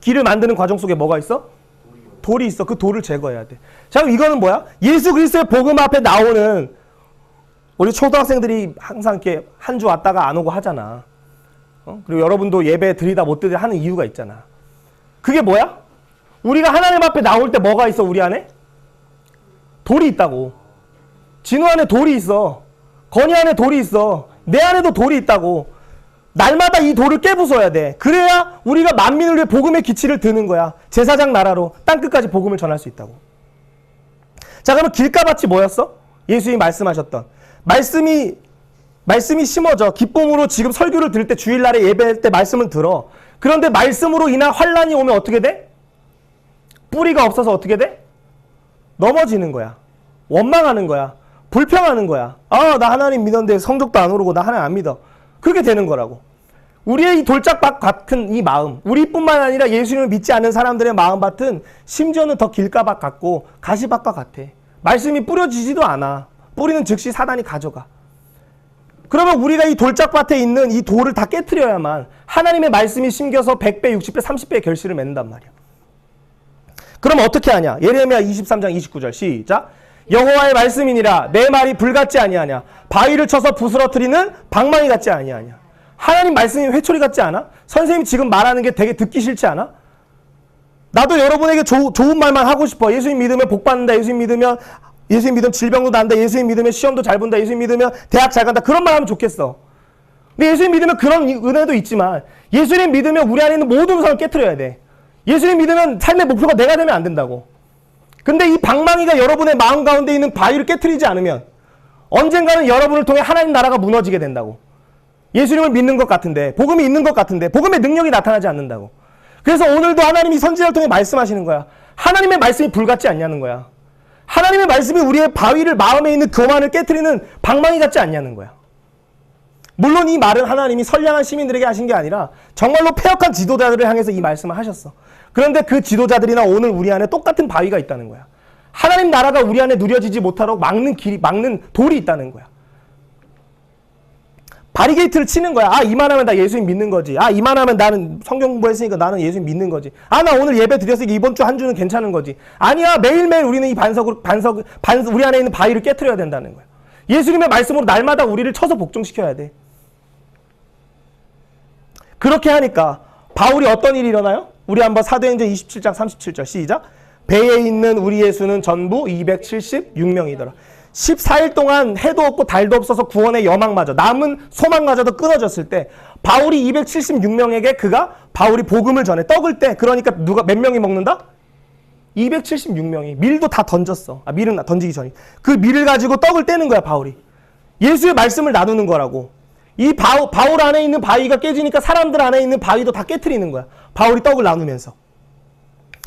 [SPEAKER 1] 길을 만드는 과정 속에 뭐가 있어? 돌이 있어. 그 돌을 제거해야 돼. 자, 그럼 이거는 뭐야? 예수 그리스도의 복음 앞에 나오는 우리 초등학생들이 항상 이렇게 한 주 왔다가 안 오고 하잖아. 그리고 여러분도 예배 드리다 못 드리다 하는 이유가 있잖아. 그게 뭐야? 우리가 하나님 앞에 나올 때 뭐가 있어? 우리 안에? 돌이 있다고. 진우 안에 돌이 있어. 건이 안에 돌이 있어. 내 안에도 돌이 있다고. 날마다 이 돌을 깨부숴야 돼. 그래야 우리가 만민을 위해 복음의 기치를 드는 거야. 제사장 나라로 땅끝까지 복음을 전할 수 있다고. 자, 그러면 길가밭이 뭐였어? 예수님이 말씀하셨던 말씀이 심어져. 기쁨으로 지금 설교를 들을 때 주일날에 예배할 때 말씀을 들어. 그런데 말씀으로 인한 환란이 오면 어떻게 돼? 뿌리가 없어서 어떻게 돼? 넘어지는 거야. 원망하는 거야. 불평하는 거야. 아, 나 하나님 믿었는데 성적도 안 오르고 나 하나님 안 믿어. 그렇게 되는 거라고. 우리의 이 돌짝밭 같은 이 마음, 우리뿐만 아니라 예수님을 믿지 않는 사람들의 마음밭은 심지어는 더 길가밭 같고 가시밭과 같아. 말씀이 뿌려지지도 않아. 뿌리는 즉시 사단이 가져가. 그러면 우리가 이 돌짝밭에 있는 이 돌을 다 깨트려야만 하나님의 말씀이 심겨서 100배, 60배, 30배의 결실을 맺는단 말이야. 그럼 어떻게 하냐? 예레미야 23장 29절 시작. 여호와의 말씀이니라 내 말이 불같지 아니하냐. 바위를 쳐서 부스러뜨리는 방망이 같지 아니하냐. 하나님 말씀이 회초리 같지 않아? 선생님이 지금 말하는 게 되게 듣기 싫지 않아? 나도 여러분에게 좋은 말만 하고 싶어. 예수님 믿으면 복 받는다. 예수님 믿으면 질병도 난다. 예수님 믿으면 시험도 잘 본다. 예수님 믿으면 대학 잘 간다. 그런 말 하면 좋겠어. 근데 예수님 믿으면 그런 은혜도 있지만 예수님 믿으면 우리 안에 있는 모든 우상을 깨트려야 돼. 예수님 믿으면 삶의 목표가 내가 되면 안 된다고. 근데 이 방망이가 여러분의 마음 가운데 있는 바위를 깨트리지 않으면 언젠가는 여러분을 통해 하나님 나라가 무너지게 된다고. 예수님을 믿는 것 같은데, 복음이 있는 것 같은데 복음의 능력이 나타나지 않는다고. 그래서 오늘도 하나님이 선지자를 통해 말씀하시는 거야. 하나님의 말씀이 불같지 않냐는 거야. 하나님의 말씀이 우리의 바위를, 마음에 있는 교만을 깨트리는 방망이 같지 않냐는 거야. 물론 이 말은 하나님이 선량한 시민들에게 하신 게 아니라 정말로 패역한 지도자들을 향해서 이 말씀을 하셨어. 그런데 그 지도자들이나 오늘 우리 안에 똑같은 바위가 있다는 거야. 하나님 나라가 우리 안에 누려지지 못하도록 막는 돌이 있다는 거야. 바리게이트를 치는 거야. 아, 이만하면 나 예수님 믿는 거지. 아, 이만하면 나는 성경 공부했으니까 나는 예수님 믿는 거지. 아, 나 오늘 예배 드렸으니까 이번 주 한 주는 괜찮은 거지. 아니야, 매일매일 우리는 이 우리 안에 있는 바위를 깨트려야 된다는 거야. 예수님의 말씀으로 날마다 우리를 쳐서 복종시켜야 돼. 그렇게 하니까 바울이 어떤 일이 일어나요? 우리 한번 사도행전 27장 37절 시작. 배에 있는 우리 예수는 전부 276명이더라. 14일 동안 해도 없고 달도 없어서 구원의 여망마저 남은 소망마저도 끊어졌을 때 바울이 276명에게 바울이 복음을 전해 떡을 때 그러니까 누가 몇 명이 먹는다? 276명이 밀도 다 던졌어. 아, 밀은 던지기 전에 그 밀을 가지고 떡을 떼는 거야. 바울이 예수의 말씀을 나누는 거라고. 이 바울 안에 있는 바위가 깨지니까 사람들 안에 있는 바위도 다 깨트리는 거야. 바울이 떡을 나누면서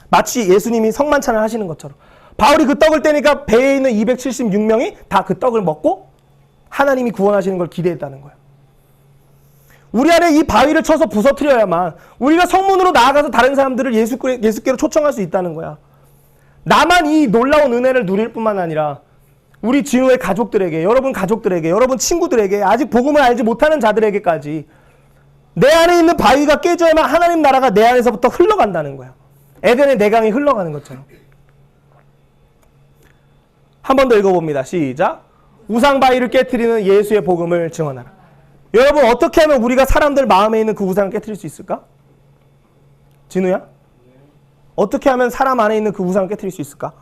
[SPEAKER 1] 마치 예수님이 성만찬을 하시는 것처럼 바울이 그 떡을 떼니까 배에 있는 276명이 다 그 떡을 먹고 하나님이 구원하시는 걸 기대했다는 거야. 우리 안에 이 바위를 쳐서 부서뜨려야만 우리가 성문으로 나아가서 다른 사람들을 예수께로 초청할 수 있다는 거야. 나만 이 놀라운 은혜를 누릴 뿐만 아니라 우리 진호의 가족들에게, 여러분 가족들에게, 여러분 친구들에게, 아직 복음을 알지 못하는 자들에게까지 내 안에 있는 바위가 깨져야만 하나님 나라가 내 안에서부터 흘러간다는 거야. 에덴의 내강이 흘러가는 것처럼. 한 번 더 읽어봅니다. 시작. 우상 바위를 깨트리는 예수의 복음을 증언하라. 여러분, 어떻게 하면 우리가 사람들 마음에 있는 그 우상을 깨트릴 수 있을까? 진우야? 어떻게 하면 사람 안에 있는 그 우상을 깨트릴 수 있을까?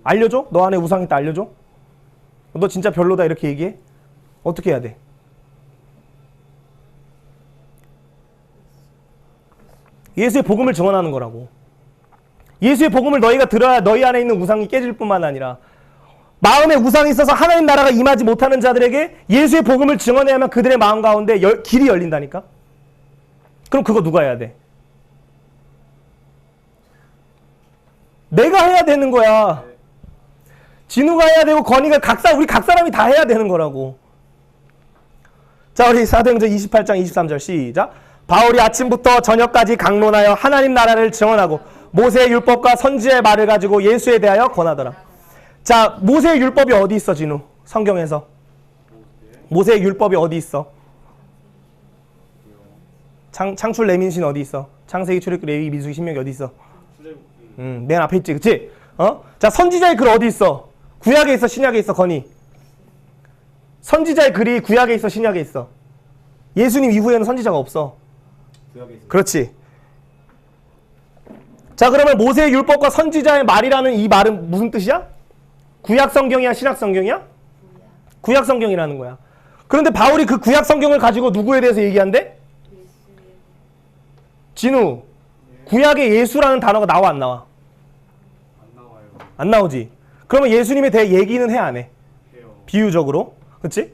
[SPEAKER 1] 알려줘? 너 안에 우상 있다 알려줘? 너 진짜 별로다 이렇게 얘기해? 어떻게 해야 돼? 예수의 복음을 증언하는 거라고. 예수의 복음을 너희가 들어야 너희 안에 있는 우상이 깨질 뿐만 아니라 마음에 우상이 있어서 하나님 나라가 임하지 못하는 자들에게 예수의 복음을 증언해야만 그들의 마음 가운데 길이 열린다니까? 그럼 그거 누가 해야 돼? 내가 해야 되는 거야. 진우가 해야 되고 건이가 우리 각 사람이 다 해야 되는 거라고. 자, 우리 사도행전 28장 23절 시작. 바울이 아침부터 저녁까지 강론하여 하나님 나라를 증언하고 모세의 율법과 선지의 말을 가지고 예수에 대하여 권하더라. 자, 모세의 율법이 어디 있어, 진우? 성경에서. 모세의 율법이 어디 있어? 창출 레민신 어디 있어? 창세기, 출애굽기, 레위기, 민수기, 신명기 어디 있어? 맨 앞에 있지, 그치? 자, 선지자의 글 어디 있어? 구약에 있어, 신약에 있어, 건이? 선지자의 글이 구약에 있어, 신약에 있어? 예수님 이후에는 선지자가 없어. 구약에 있어. 그렇지. 자, 그러면 모세의 율법과 선지자의 말이라는 이 말은 무슨 뜻이야? 구약 성경이야, 신약 성경이야? 구약 성경이라는 거야. 그런데 바울이 그 구약 성경을 가지고 누구에 대해서 얘기한대? 진우, 구약에 예수라는 단어가 나와 안 나와?
[SPEAKER 2] 안 나와요.
[SPEAKER 1] 안 나오지. 그러면 예수님에 대해 얘기는 해 안 해?
[SPEAKER 2] 해요.
[SPEAKER 1] 비유적으로. 그치?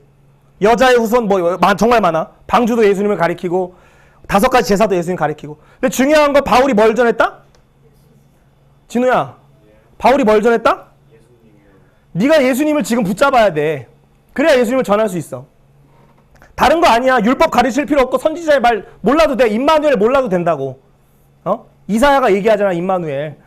[SPEAKER 1] 여자의 후손 정말 많아. 방주도 예수님을 가리키고 5가지 제사도 예수님 가리키고. 근데 중요한 건 바울이 뭘 전했다? 진우야, 바울이 뭘 전했다? 네가 예수님을 지금 붙잡아야 돼. 그래야 예수님을 전할 수 있어. 다른 거 아니야. 율법 가르칠 필요 없고 선지자의 말 몰라도 돼. 임마누엘 몰라도 된다고. 이사야가 얘기하잖아. 임마누엘.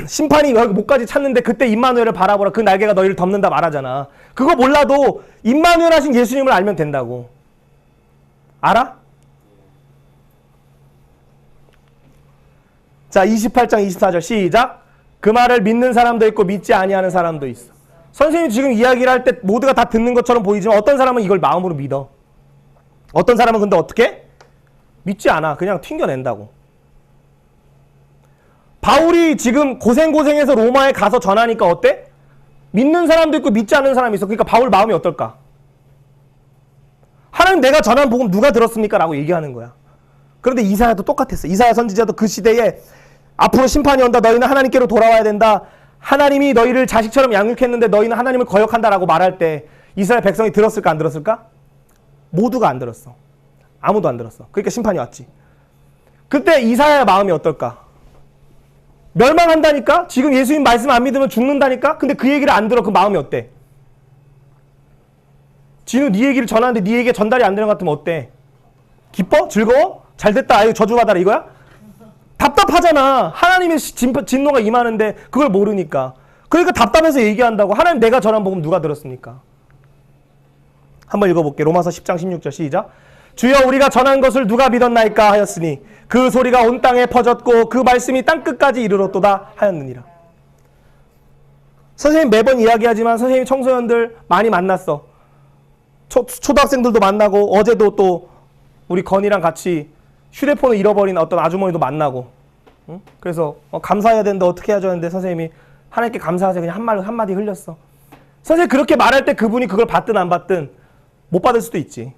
[SPEAKER 1] 심판이 여기 목까지 찼는데 그때 임마누엘을 바라보라. 그 날개가 너희를 덮는다 말하잖아. 그거 몰라도 임마누엘 하신 예수님을 알면 된다고. 알아? 자, 28장 24절 시작. 그 말을 믿는 사람도 있고 믿지 아니하는 사람도 있어. 선생님이 지금 이야기를 할 때 모두가 다 듣는 것처럼 보이지만 어떤 사람은 이걸 마음으로 믿어. 어떤 사람은 근데 어떻게? 믿지 않아. 그냥 튕겨낸다고. 바울이 지금 고생해서 로마에 가서 전하니까 어때? 믿는 사람도 있고 믿지 않는 사람이 있어. 그러니까 바울 마음이 어떨까? 하나님 내가 전한 복음 누가 들었습니까? 라고 얘기하는 거야. 그런데 이사야도 똑같았어. 이사야 선지자도 그 시대에 앞으로 심판이 온다. 너희는 하나님께로 돌아와야 된다. 하나님이 너희를 자식처럼 양육했는데 너희는 하나님을 거역한다라고 말할 때 이스라엘 백성이 들었을까 안 들었을까? 모두가 안 들었어. 아무도 안 들었어. 그러니까 심판이 왔지. 그때 이사야의 마음이 어떨까? 멸망한다니까? 지금 예수님 말씀 안 믿으면 죽는다니까? 근데 그 얘기를 안 들어. 그 마음이 어때? 진우 네 얘기를 전하는데 네 얘기가 전달이 안 되는 것 같으면 어때? 기뻐? 즐거워? 잘됐다. 아유 저주받아라 이거야? 답답하잖아. 하나님의 진노가 임하는데 그걸 모르니까. 그러니까 답답해서 얘기한다고. 하나님 내가 전한 복음 누가 들었습니까? 한번 읽어볼게. 로마서 10장 16절 시작. 주여 우리가 전한 것을 누가 믿었나이까 하였으니 그 소리가 온 땅에 퍼졌고 그 말씀이 땅끝까지 이르렀도다 하였느니라. 선생님 매번 이야기하지만 선생님 청소년들 많이 만났어. 초등학생들도 만나고 어제도 또 우리 건이랑 같이 휴대폰을 잃어버린 어떤 아주머니도 만나고. 응? 그래서 감사해야 되는데 어떻게 해야 되는데 선생님이 하나님께 감사하세요. 그냥 한마디 흘렸어. 선생님 그렇게 말할 때 그분이 그걸 받든 안 받든 못 받을 수도 있지.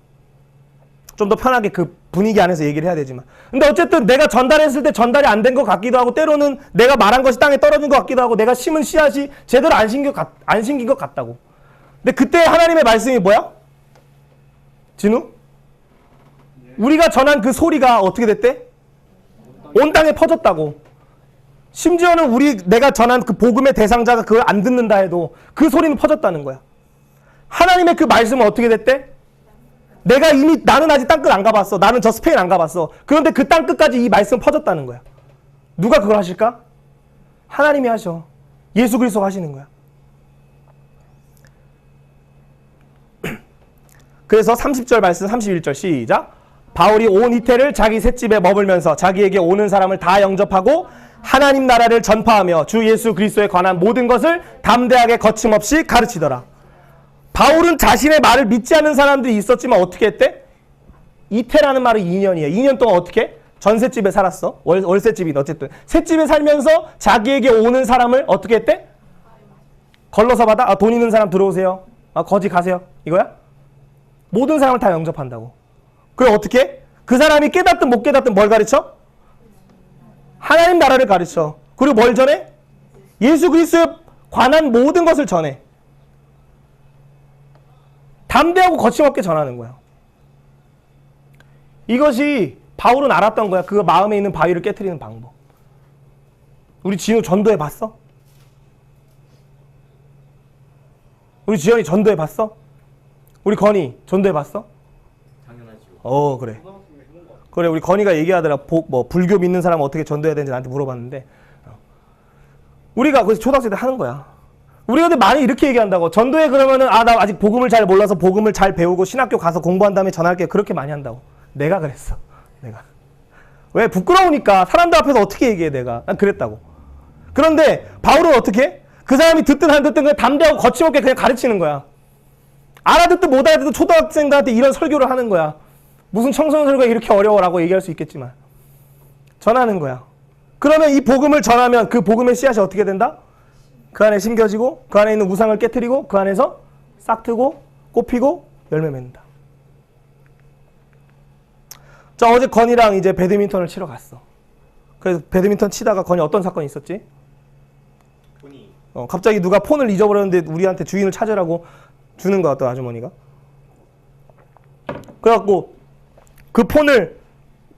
[SPEAKER 1] 좀 더 편하게 그 분위기 안에서 얘기를 해야 되지만. 근데 어쨌든 내가 전달했을 때 전달이 안 된 것 같기도 하고 때로는 내가 말한 것이 땅에 떨어진 것 같기도 하고 내가 심은 씨앗이 제대로 안 심긴 것 같다고. 근데 그때 하나님의 말씀이 뭐야? 진우? 우리가 전한 그 소리가 어떻게 됐대? 온 땅에 퍼졌다고. 심지어는 내가 전한 그 복음의 대상자가 그걸 안 듣는다 해도 그 소리는 퍼졌다는 거야. 하나님의 그 말씀은 어떻게 됐대? 나는 아직 땅끝 안 가봤어. 나는 저 스페인 안 가봤어. 그런데 그 땅끝까지 이 말씀 퍼졌다는 거야. 누가 그걸 하실까? 하나님이 하셔. 예수 그리스도가 하시는 거야. 그래서 30절 말씀 31절 시작. 바울이 온 이태를 자기 셋집에 머물면서 자기에게 오는 사람을 다 영접하고 하나님 나라를 전파하며 주 예수 그리스도에 관한 모든 것을 담대하게 거침없이 가르치더라. 바울은 자신의 말을 믿지 않는 사람들이 있었지만 어떻게 했대? 이태라는 말은 2년이에요. 2년 동안 어떻게? 전셋집에 살았어. 월셋집이 어쨌든. 셋집에 살면서 자기에게 오는 사람을 어떻게 했대? 걸러서 받아? 돈 있는 사람 들어오세요. 거지 가세요. 이거야? 모든 사람을 다 영접한다고. 그럼 어떻게? 그 사람이 깨닫든 못 깨닫든 뭘 가르쳐? 하나님 나라를 가르쳐. 그리고 뭘 전해? 예수 그리스도에 관한 모든 것을 전해. 담대하고 거침없게 전하는 거야. 이것이 바울은 알았던 거야. 그 마음에 있는 바위를 깨트리는 방법. 우리 진우 전도해 봤어? 우리 지연이 전도해 봤어? 우리 건이 전도해 봤어?
[SPEAKER 3] 당연하죠.
[SPEAKER 1] 그래. 그래, 우리 건이가 얘기하더라. 불교 믿는 사람 어떻게 전도해야 되는지 나한테 물어봤는데, 우리가 그래서 초등학생 때 하는 거야. 우리가 근데 많이 이렇게 얘기한다고. 전도해 그러면은 나 아직 복음을 잘 몰라서 복음을 잘 배우고 신학교 가서 공부한 다음에 전할게. 그렇게 많이 한다고. 내가 그랬어. 내가. 왜? 부끄러우니까. 사람들 앞에서 어떻게 얘기해 내가. 난 그랬다고. 그런데 바울은 어떻게 해? 그 사람이 듣든 안 듣든 그냥 담대하고 거침없게 그냥 가르치는 거야. 알아듣든 못 알아듣든 초등학생들한테 이런 설교를 하는 거야. 무슨 청소년 설교가 이렇게 어려워라고 얘기할 수 있겠지만 전하는 거야. 그러면 이 복음을 전하면 그 복음의 씨앗이 어떻게 된다? 그 안에 심겨지고 그 안에 있는 우상을 깨트리고 그 안에서 싹트고 꽃피고 열매 맺는다. 자, 어제 건이랑 이제 배드민턴을 치러 갔어. 그래서 배드민턴 치다가 건이 어떤 사건이 있었지?
[SPEAKER 3] 폰이
[SPEAKER 1] 갑자기 누가 폰을 잊어버렸는데 우리한테 주인을 찾으라고 주는 것 같다, 아주머니가. 그래갖고 그 폰을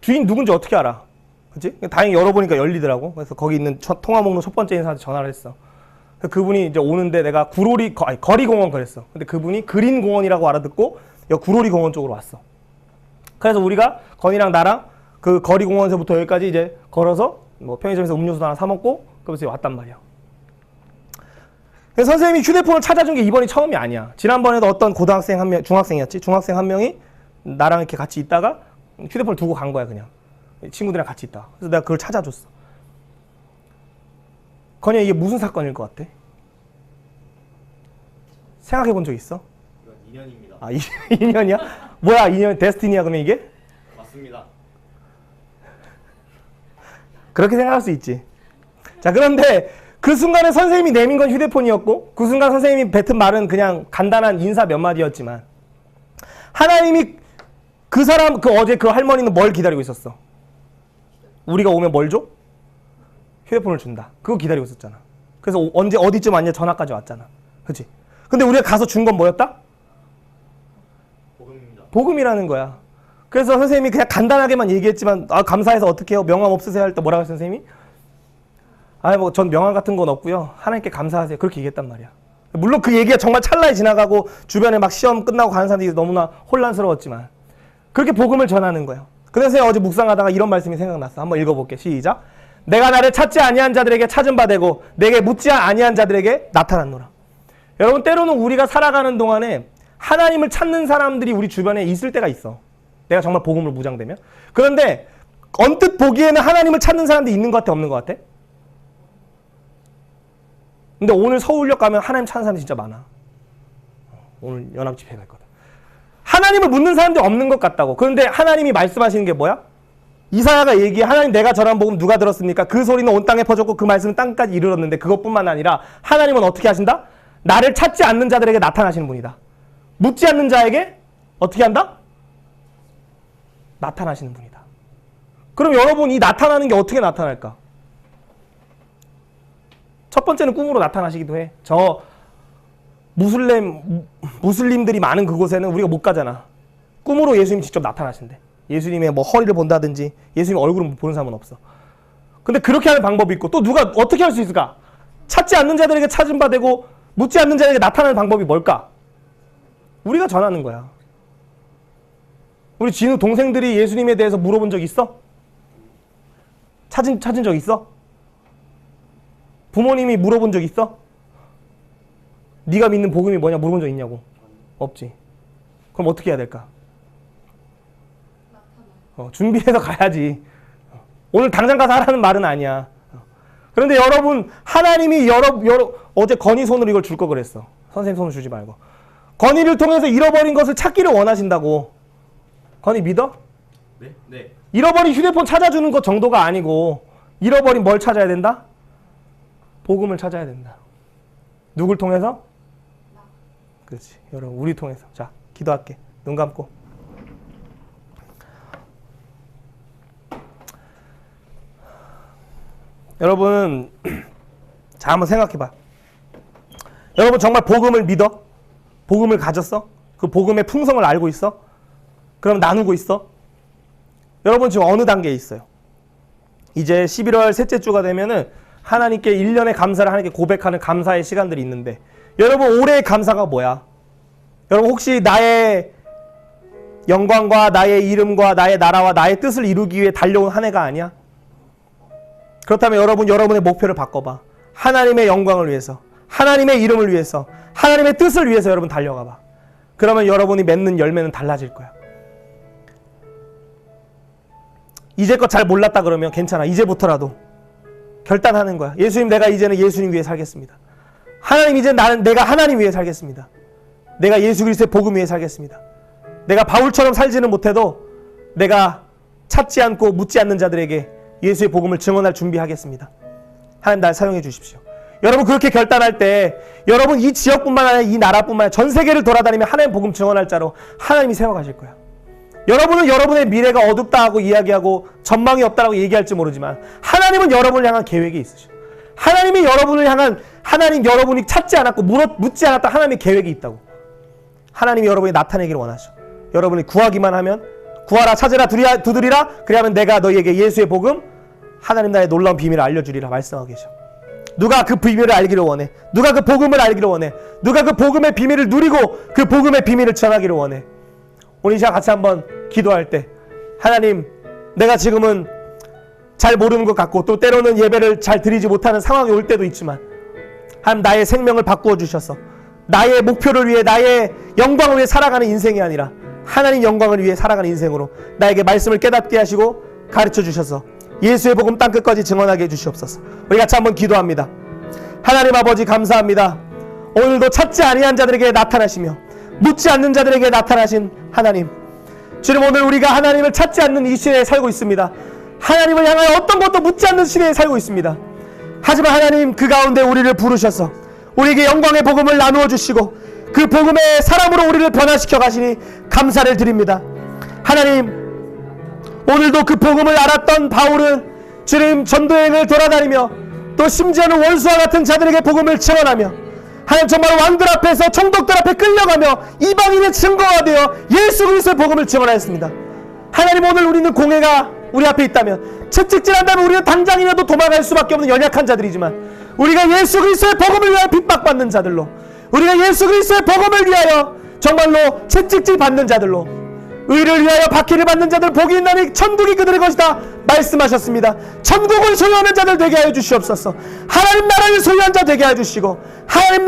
[SPEAKER 1] 주인 누군지 어떻게 알아? 그치? 다행히 열어보니까 열리더라고. 그래서 거기 있는 통화 목록 첫 번째 인사한테 전화를 했어. 그분이 이제 오는데 내가 거리공원 그랬어. 근데 그분이 그린공원이라고 알아듣고 여기 구로리공원 쪽으로 왔어. 그래서 우리가 건이랑 나랑 그 거리공원에서부터 여기까지 이제 걸어서 뭐 편의점에서 음료수도 하나 사 먹고 그러면서 왔단 말이야. 선생님이 휴대폰을 찾아준 게 이번이 처음이 아니야. 지난번에도 어떤 고등학생 한 명, 중학생이었지? 중학생 한 명이 나랑 이렇게 같이 있다가 휴대폰을 두고 간 거야, 그냥. 친구들이랑 같이 있다. 그래서 내가 그걸 찾아줬어. 건이야, 이게 무슨 사건일 것 같아? 생각해 본 적 있어?
[SPEAKER 3] 이건 인연입니다.
[SPEAKER 1] 아, 2년이야? 뭐야, 2년 데스티니야, 그러면 이게?
[SPEAKER 3] 맞습니다.
[SPEAKER 1] 그렇게 생각할 수 있지. 자, 그런데 그 순간에 선생님이 내민 건 휴대폰이었고 그 순간 선생님이 뱉은 말은 그냥 간단한 인사 몇 마디였지만 하나님이 그 사람, 어제 그 할머니는 뭘 기다리고 있었어? 우리가 오면 뭘 줘? 휴대폰을 준다. 그거 기다리고 있었잖아. 그래서 언제 어디쯤 왔냐 전화까지 왔잖아. 그치? 근데 우리가 가서 준 건 뭐였다?
[SPEAKER 3] 복음입니다.
[SPEAKER 1] 복음이라는 거야. 그래서 선생님이 그냥 간단하게만 얘기했지만 감사해서 어떻게 해요? 명함 없으세요? 할 때 뭐라고 했어, 선생님이? 전 명함 같은 건 없고요. 하나님께 감사하세요. 그렇게 얘기했단 말이야. 물론 그 얘기가 정말 찰나에 지나가고 주변에 막 시험 끝나고 가는 사람들이 너무나 혼란스러웠지만 그렇게 복음을 전하는 거예요. 그래서 제가 어제 묵상하다가 이런 말씀이 생각났어. 한번 읽어볼게. 시작. 내가 나를 찾지 아니한 자들에게 찾은 바 되고 내게 묻지 아니한 자들에게 나타났노라. 여러분, 때로는 우리가 살아가는 동안에 하나님을 찾는 사람들이 우리 주변에 있을 때가 있어. 내가 정말 복음으로 무장되면. 그런데 언뜻 보기에는 하나님을 찾는 사람들이 있는 것 같아, 없는 것 같아? 근데 오늘 서울역 가면 하나님 찾는 사람이 진짜 많아. 오늘 연합집회 갈 거다. 하나님을 묻는 사람들이 없는 것 같다고. 그런데 하나님이 말씀하시는 게 뭐야? 이사야가 얘기해. 하나님, 내가 전한 복음 누가 들었습니까? 그 소리는 온 땅에 퍼졌고 그 말씀은 땅까지 이르렀는데 그것뿐만 아니라 하나님은 어떻게 하신다? 나를 찾지 않는 자들에게 나타나시는 분이다. 묻지 않는 자에게 어떻게 한다? 나타나시는 분이다. 그럼 여러분, 이 나타나는 게 어떻게 나타날까? 첫 번째는 꿈으로 나타나시기도 해. 저 무슬림들이 많은 그곳에는 우리가 못 가잖아. 꿈으로 예수님이 직접 나타나신대. 예수님의 뭐 허리를 본다든지 예수님 얼굴을 보는 사람은 없어. 근데 그렇게 하는 방법이 있고 또 누가 어떻게 할 수 있을까? 찾지 않는 자들에게 찾은 바 되고 묻지 않는 자에게 나타나는 방법이 뭘까? 우리가 전하는 거야. 우리 진우 동생들이 예수님에 대해서 물어본 적 있어? 찾은 적 있어? 부모님이 물어본 적 있어? 네가 믿는 복음이 뭐냐 물어본 적 있냐고? 없지. 그럼 어떻게 해야 될까? 준비해서 가야지. 오늘 당장 가서 하라는 말은 아니야. 그런데 여러분, 하나님이 어제 건희 손으로 이걸 줄 거 그랬어. 선생님 손으로 주지 말고. 건희를 통해서 잃어버린 것을 찾기를 원하신다고. 건희 믿어?
[SPEAKER 3] 네? 네.
[SPEAKER 1] 잃어버린 휴대폰 찾아주는 것 정도가 아니고 잃어버린 뭘 찾아야 된다? 복음을 찾아야 된다. 누굴 통해서? 그렇지. 여러분, 우리 통해서. 자, 기도할게. 눈 감고. 여러분, 자, 한번 생각해봐. 여러분, 정말 복음을 믿어? 복음을 가졌어? 그 복음의 풍성을 알고 있어? 그럼 나누고 있어? 여러분, 지금 어느 단계에 있어요? 이제 11월 셋째 주가 되면은 하나님께 1년의 감사를 하나님께 고백하는 감사의 시간들이 있는데, 여러분, 올해의 감사가 뭐야? 여러분, 혹시 나의 영광과 나의 이름과 나의 나라와 나의 뜻을 이루기 위해 달려온 한 해가 아니야? 그렇다면 여러분, 여러분의 목표를 바꿔봐. 하나님의 영광을 위해서, 하나님의 이름을 위해서, 하나님의 뜻을 위해서 여러분 달려가봐. 그러면 여러분이 맺는 열매는 달라질 거야. 이제껏 잘 몰랐다 그러면 괜찮아. 이제부터라도 결단하는 거야. 예수님, 내가 이제는 예수님 위해 살겠습니다. 하나님, 이제 내가 하나님 위해 살겠습니다. 내가 예수 그리스도의 복음 위해 살겠습니다. 내가 바울처럼 살지는 못해도 내가 찾지 않고 묻지 않는 자들에게 예수의 복음을 증언할 준비하겠습니다. 하나님, 날 사용해 주십시오. 여러분, 그렇게 결단할 때 여러분 이 지역뿐만 아니라 이 나라뿐만 아니라 전 세계를 돌아다니며 하나님 복음 증언할 자로 하나님이 세워가실 거야. 여러분은 여러분의 미래가 어둡다 하고 이야기하고 전망이 없다라고 얘기할지 모르지만 하나님은 여러분을 향한 계획이 있으셔. 하나님이 여러분을 향한, 하나님 여러분이 찾지 않았고 묻지 않았다 하나님의 계획이 있다고. 하나님이 여러분이 나타내기를 원하셔. 여러분이 구하기만 하면, 구하라, 찾으라, 두드리라, 그리하면 내가 너희에게 예수의 복음, 하나님 나라의 놀라운 비밀을 알려주리라 말씀하고 계셔. 누가 그 비밀을 알기를 원해? 누가 그 복음을 알기를 원해? 누가 그 복음의 비밀을 누리고 그 복음의 비밀을 전하기를 원해? 오늘 이 시간 같이 한번 기도할 때, 하나님, 내가 지금은 잘 모르는 것 같고 또 때로는 예배를 잘 드리지 못하는 상황이 올 때도 있지만, 하나님, 나의 생명을 바꾸어 주셔서 나의 목표를 위해, 나의 영광을 위해 살아가는 인생이 아니라 하나님 영광을 위해 살아가는 인생으로 나에게 말씀을 깨닫게 하시고 가르쳐 주셔서 예수의 복음 땅끝까지 증언하게 해주시옵소서. 우리 같이 한번 기도합니다. 하나님 아버지, 감사합니다. 오늘도 찾지 아니한 자들에게 나타나시며 묻지 않는 자들에게 나타나신 하나님, 주님, 오늘 우리가 하나님을 찾지 않는 이 시대에 살고 있습니다. 하나님을 향하여 어떤 것도 묻지 않는 시대에 살고 있습니다. 하지만 하나님, 그 가운데 우리를 부르셔서 우리에게 영광의 복음을 나누어 주시고 그 복음의 사람으로 우리를 변화시켜 가시니 감사를 드립니다. 하나님, 오늘도 그 복음을 알았던 바울은 주님 전도여행을 돌아다니며 또 심지어는 원수와 같은 자들에게 복음을 증언하며, 하나님, 정말 왕들 앞에서 총독들 앞에 끌려가며 이방인의 증거가 되어 예수 그리스도의 복음을 증언하였습니다. 하나님, 오늘 우리는 공회가 우리 앞에 있다면, 채찍질한다면 우리는 당장이라도 도망갈 수밖에 없는 연약한 자들이지만, 우리가 예수 그리스도의 복음을 위하여 핍박받는 자들로, 우리가 예수 그리스도의 복음을 위하여 정말로 채찍질 받는 자들로, 의를 위하여 박해를 받는 자들 복이 있나니 천국이 그들의 것이다 말씀하셨습니다. 천국을 소유하는 자들 되게 하여 주시옵소서. 하나님 나라를 소유한 자 되게 하여 주시고 하나님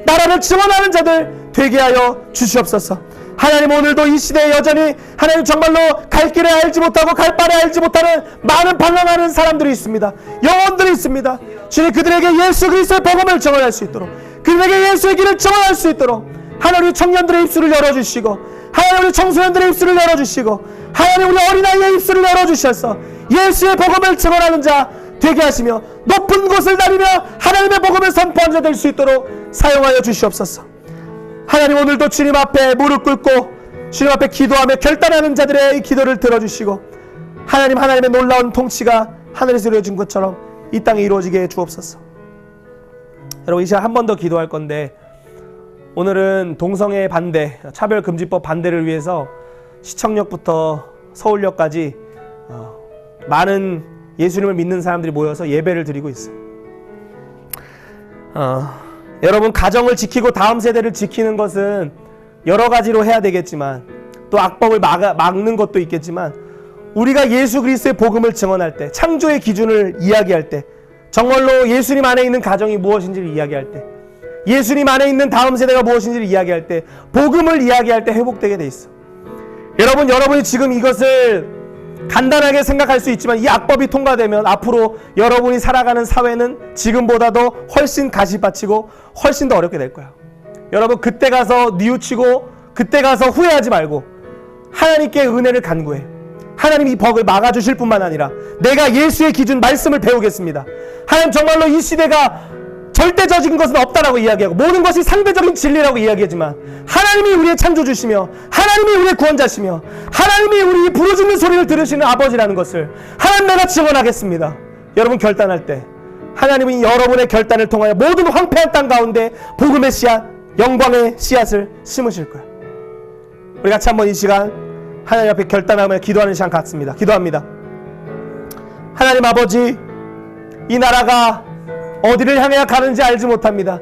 [SPEAKER 1] 나라를 증언하는 자들 되게 하여 주시옵소서. 하나님, 오늘도 이 시대에 여전히 하나님 정말로 갈 길을 알지 못하고 갈 바를 알지 못하는 많은 방황하는 사람들이 있습니다. 영혼들이 있습니다. 주님, 그들에게 예수 그리스도의 복음을 증언할 수 있도록, 그들에게 예수의 길을 증언할 수 있도록 하나님, 우리 청년들의 입술을 열어주시고, 하나님, 우리 청소년들의 입술을 열어주시고, 하나님, 우리 어린아이의 입술을 열어주셔서 예수의 복음을 증언하는 자 되게 하시며 높은 곳을 다니며 하나님의 복음을 선포하는 자 될 수 있도록 사용하여 주시옵소서. 하나님, 오늘도 주님 앞에 무릎 꿇고 주님 앞에 기도하며 결단하는 자들의 이 기도를 들어주시고, 하나님, 하나님의 놀라운 통치가 하늘에서 이루어진 것처럼 이 땅에 이루어지게 해 주옵소서. 여러분, 이 시간 한 번 더 기도할 건데, 오늘은 동성애 반대, 차별금지법 반대를 위해서 시청역부터 서울역까지 많은 예수님을 믿는 사람들이 모여서 예배를 드리고 있어. 여러분, 가정을 지키고 다음 세대를 지키는 것은 여러 가지로 해야 되겠지만, 또 악법을 막는 것도 있겠지만, 우리가 예수 그리스도의 복음을 증언할 때, 창조의 기준을 이야기할 때, 정말로 예수님 안에 있는 가정이 무엇인지를 이야기할 때, 예수님 안에 있는 다음 세대가 무엇인지를 이야기할 때, 복음을 이야기할 때 회복되게 돼 있어. 여러분이 지금 이것을 간단하게 생각할 수 있지만 이 악법이 통과되면 앞으로 여러분이 살아가는 사회는 지금보다도 훨씬 가시밭이고 훨씬 더 어렵게 될 거야. 여러분, 그때 가서 뉘우치고 그때 가서 후회하지 말고 하나님께 은혜를 간구해. 하나님이 이 벅을 막아주실 뿐만 아니라 내가 예수의 기준 말씀을 배우겠습니다. 하나님, 정말로 이 시대가 절대적인 것은 없다라고 이야기하고 모든 것이 상대적인 진리라고 이야기하지만 하나님이 우리의 창조주시며 하나님이 우리의 구원자시며 하나님이 우리 부르짖는 소리를 들으시는 아버지라는 것을 하나님, 내가 증언하겠습니다. 여러분, 결단할 때 하나님이 여러분의 결단을 통하여 모든 황폐한 땅 가운데 복음의 씨앗, 영광의 씨앗을 심으실 거야. 우리 같이 한번 이 시간 하나님 앞에 결단하며 기도하는 시간 갖습니다. 기도합니다. 하나님 아버지, 이 나라가 어디를 향해 가는지 알지 못합니다.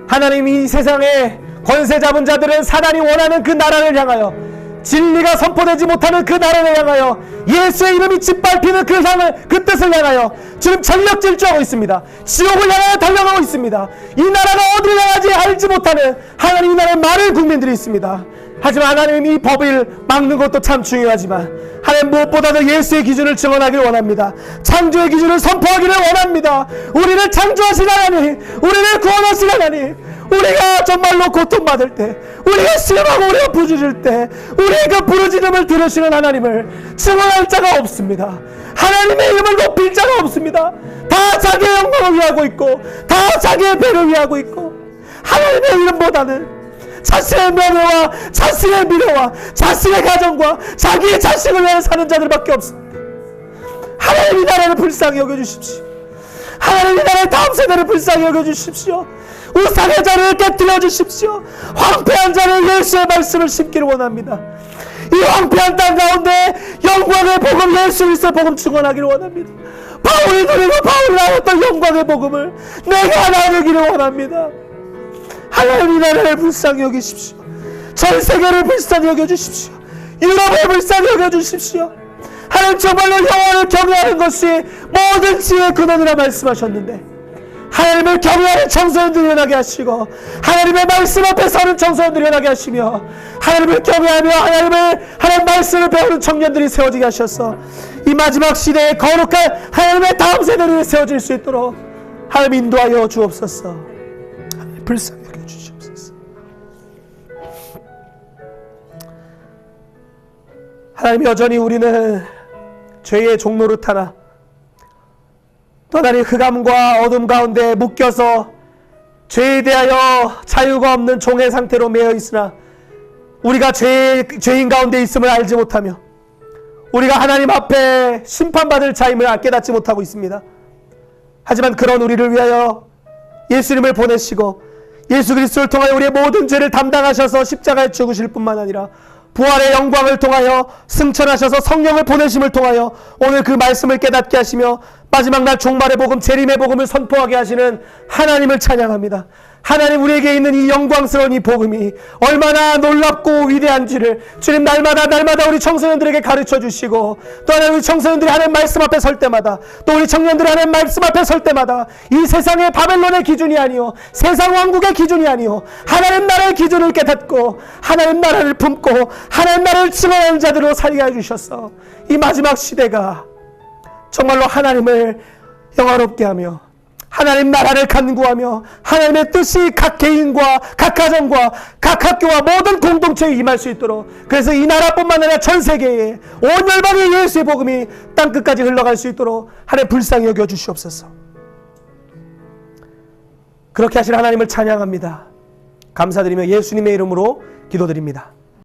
[SPEAKER 1] 하나님, 이 세상에 권세 잡은 자들은 사단이 원하는 그 나라를 향하여, 진리가 선포되지 못하는 그 나라를 향하여, 예수의 이름이 짓밟히는 그 뜻을 향하여 지금 전력 질주하고 있습니다. 지옥을 향하여 달려가고 있습니다. 이 나라가 어디를 향하지 알지 못하는 하나님, 이 나라의 많은 국민들이 있습니다. 하지만 하나님, 이 법을 막는 것도 참 중요하지만 하나님, 무엇보다도 예수의 기준을 증언하기를 원합니다. 창조의 기준을 선포하기를 원합니다. 우리를 창조하신 하나님, 우리를 구원하신 하나님, 우리가 정말로 고통받을 때, 우리가 시험하고 우리가 부르짖을 때 우리의 그 부르짖음을 들으시는 하나님을 증언할 자가 없습니다. 하나님의 이름을 높일 자가 없습니다. 다 자기의 영광을 위하고 있고 다 자기의 배를 위하고 있고 하나님의 이름보다는 자신의 명예와 자신의 미래와 자신의 가정과 자기의 자식을 위해 사는 자들밖에 없습니다. 하나님, 이 나라를 불쌍히 여겨주십시오. 하나님, 이 나라의 다음 세대를 불쌍히 여겨주십시오. 우상의 자리를 깨뜨려 주십시오. 황폐한 자리에 예수의 말씀을 심기를 원합니다. 이 황폐한 땅 가운데 영광의 복음, 예수 그리스도의 복음 증언하기를 원합니다. 바울이 누리고 바울이 나눴던 영광의 복음을 내가 나누기를 원합니다. 하나님, 이 나라를 불쌍히 여기십시오. 전 세계를 불쌍히 여겨주십시오. 유럽을 불쌍히 여겨주십시오. 하나님, 정말로 여호와를 경외하는 것이 모든 지혜의 근원이라 말씀하셨는데 하나님을 경외하는 청소년들이 일어나게 하시고 하나님의 말씀 앞에 서는 청소년들이 일어나게 하시며 하나님을 경외하며 하나님 말씀을 배우는 청년들이 세워지게 하셔서 이 마지막 시대에 거룩한 하나님의 다음 세대들이 세워질 수 있도록 하나님 인도하여 주옵소서. 하나님, 불쌍히 여겨주시옵소서. 하나님, 여전히 우리는 죄의 종로를 타나 또 하나님, 흑암과 어둠 가운데 묶여서 죄에 대하여 자유가 없는 종의 상태로 매여 있으나 우리가 죄인 가운데 있음을 알지 못하며 우리가 하나님 앞에 심판받을 자임을 깨닫지 못하고 있습니다. 하지만 그런 우리를 위하여 예수님을 보내시고 예수 그리스도를 통하여 우리의 모든 죄를 담당하셔서 십자가에 죽으실 뿐만 아니라 부활의 영광을 통하여 승천하셔서 성령을 보내심을 통하여 오늘 그 말씀을 깨닫게 하시며 마지막 날 종말의 복음, 재림의 복음을 선포하게 하시는 하나님을 찬양합니다. 하나님, 우리에게 있는 이 영광스러운 이 복음이 얼마나 놀랍고 위대한지를 주님 날마다 우리 청소년들에게 가르쳐 주시고 또 하나님, 우리 청소년들이 하나님 말씀 앞에 설 때마다 또 우리 청년들이 하나님 말씀 앞에 설 때마다 이 세상의 바벨론의 기준이 아니요 세상 왕국의 기준이 아니요 하나님 나라의 기준을 깨닫고 하나님 나라를 품고 하나님 나라를 증언하는 자들로 살게 해주셔서 이 마지막 시대가 정말로 하나님을 영화롭게 하며 하나님 나라를 간구하며 하나님의 뜻이 각 개인과 각 가정과 각 학교와 모든 공동체에 임할 수 있도록, 그래서 이 나라뿐만 아니라 전 세계에 온 열방의 예수의 복음이 땅끝까지 흘러갈 수 있도록 하나님 불쌍히 여겨주시옵소서. 그렇게 하실 하나님을 찬양합니다. 감사드리며 예수님의 이름으로 기도드립니다.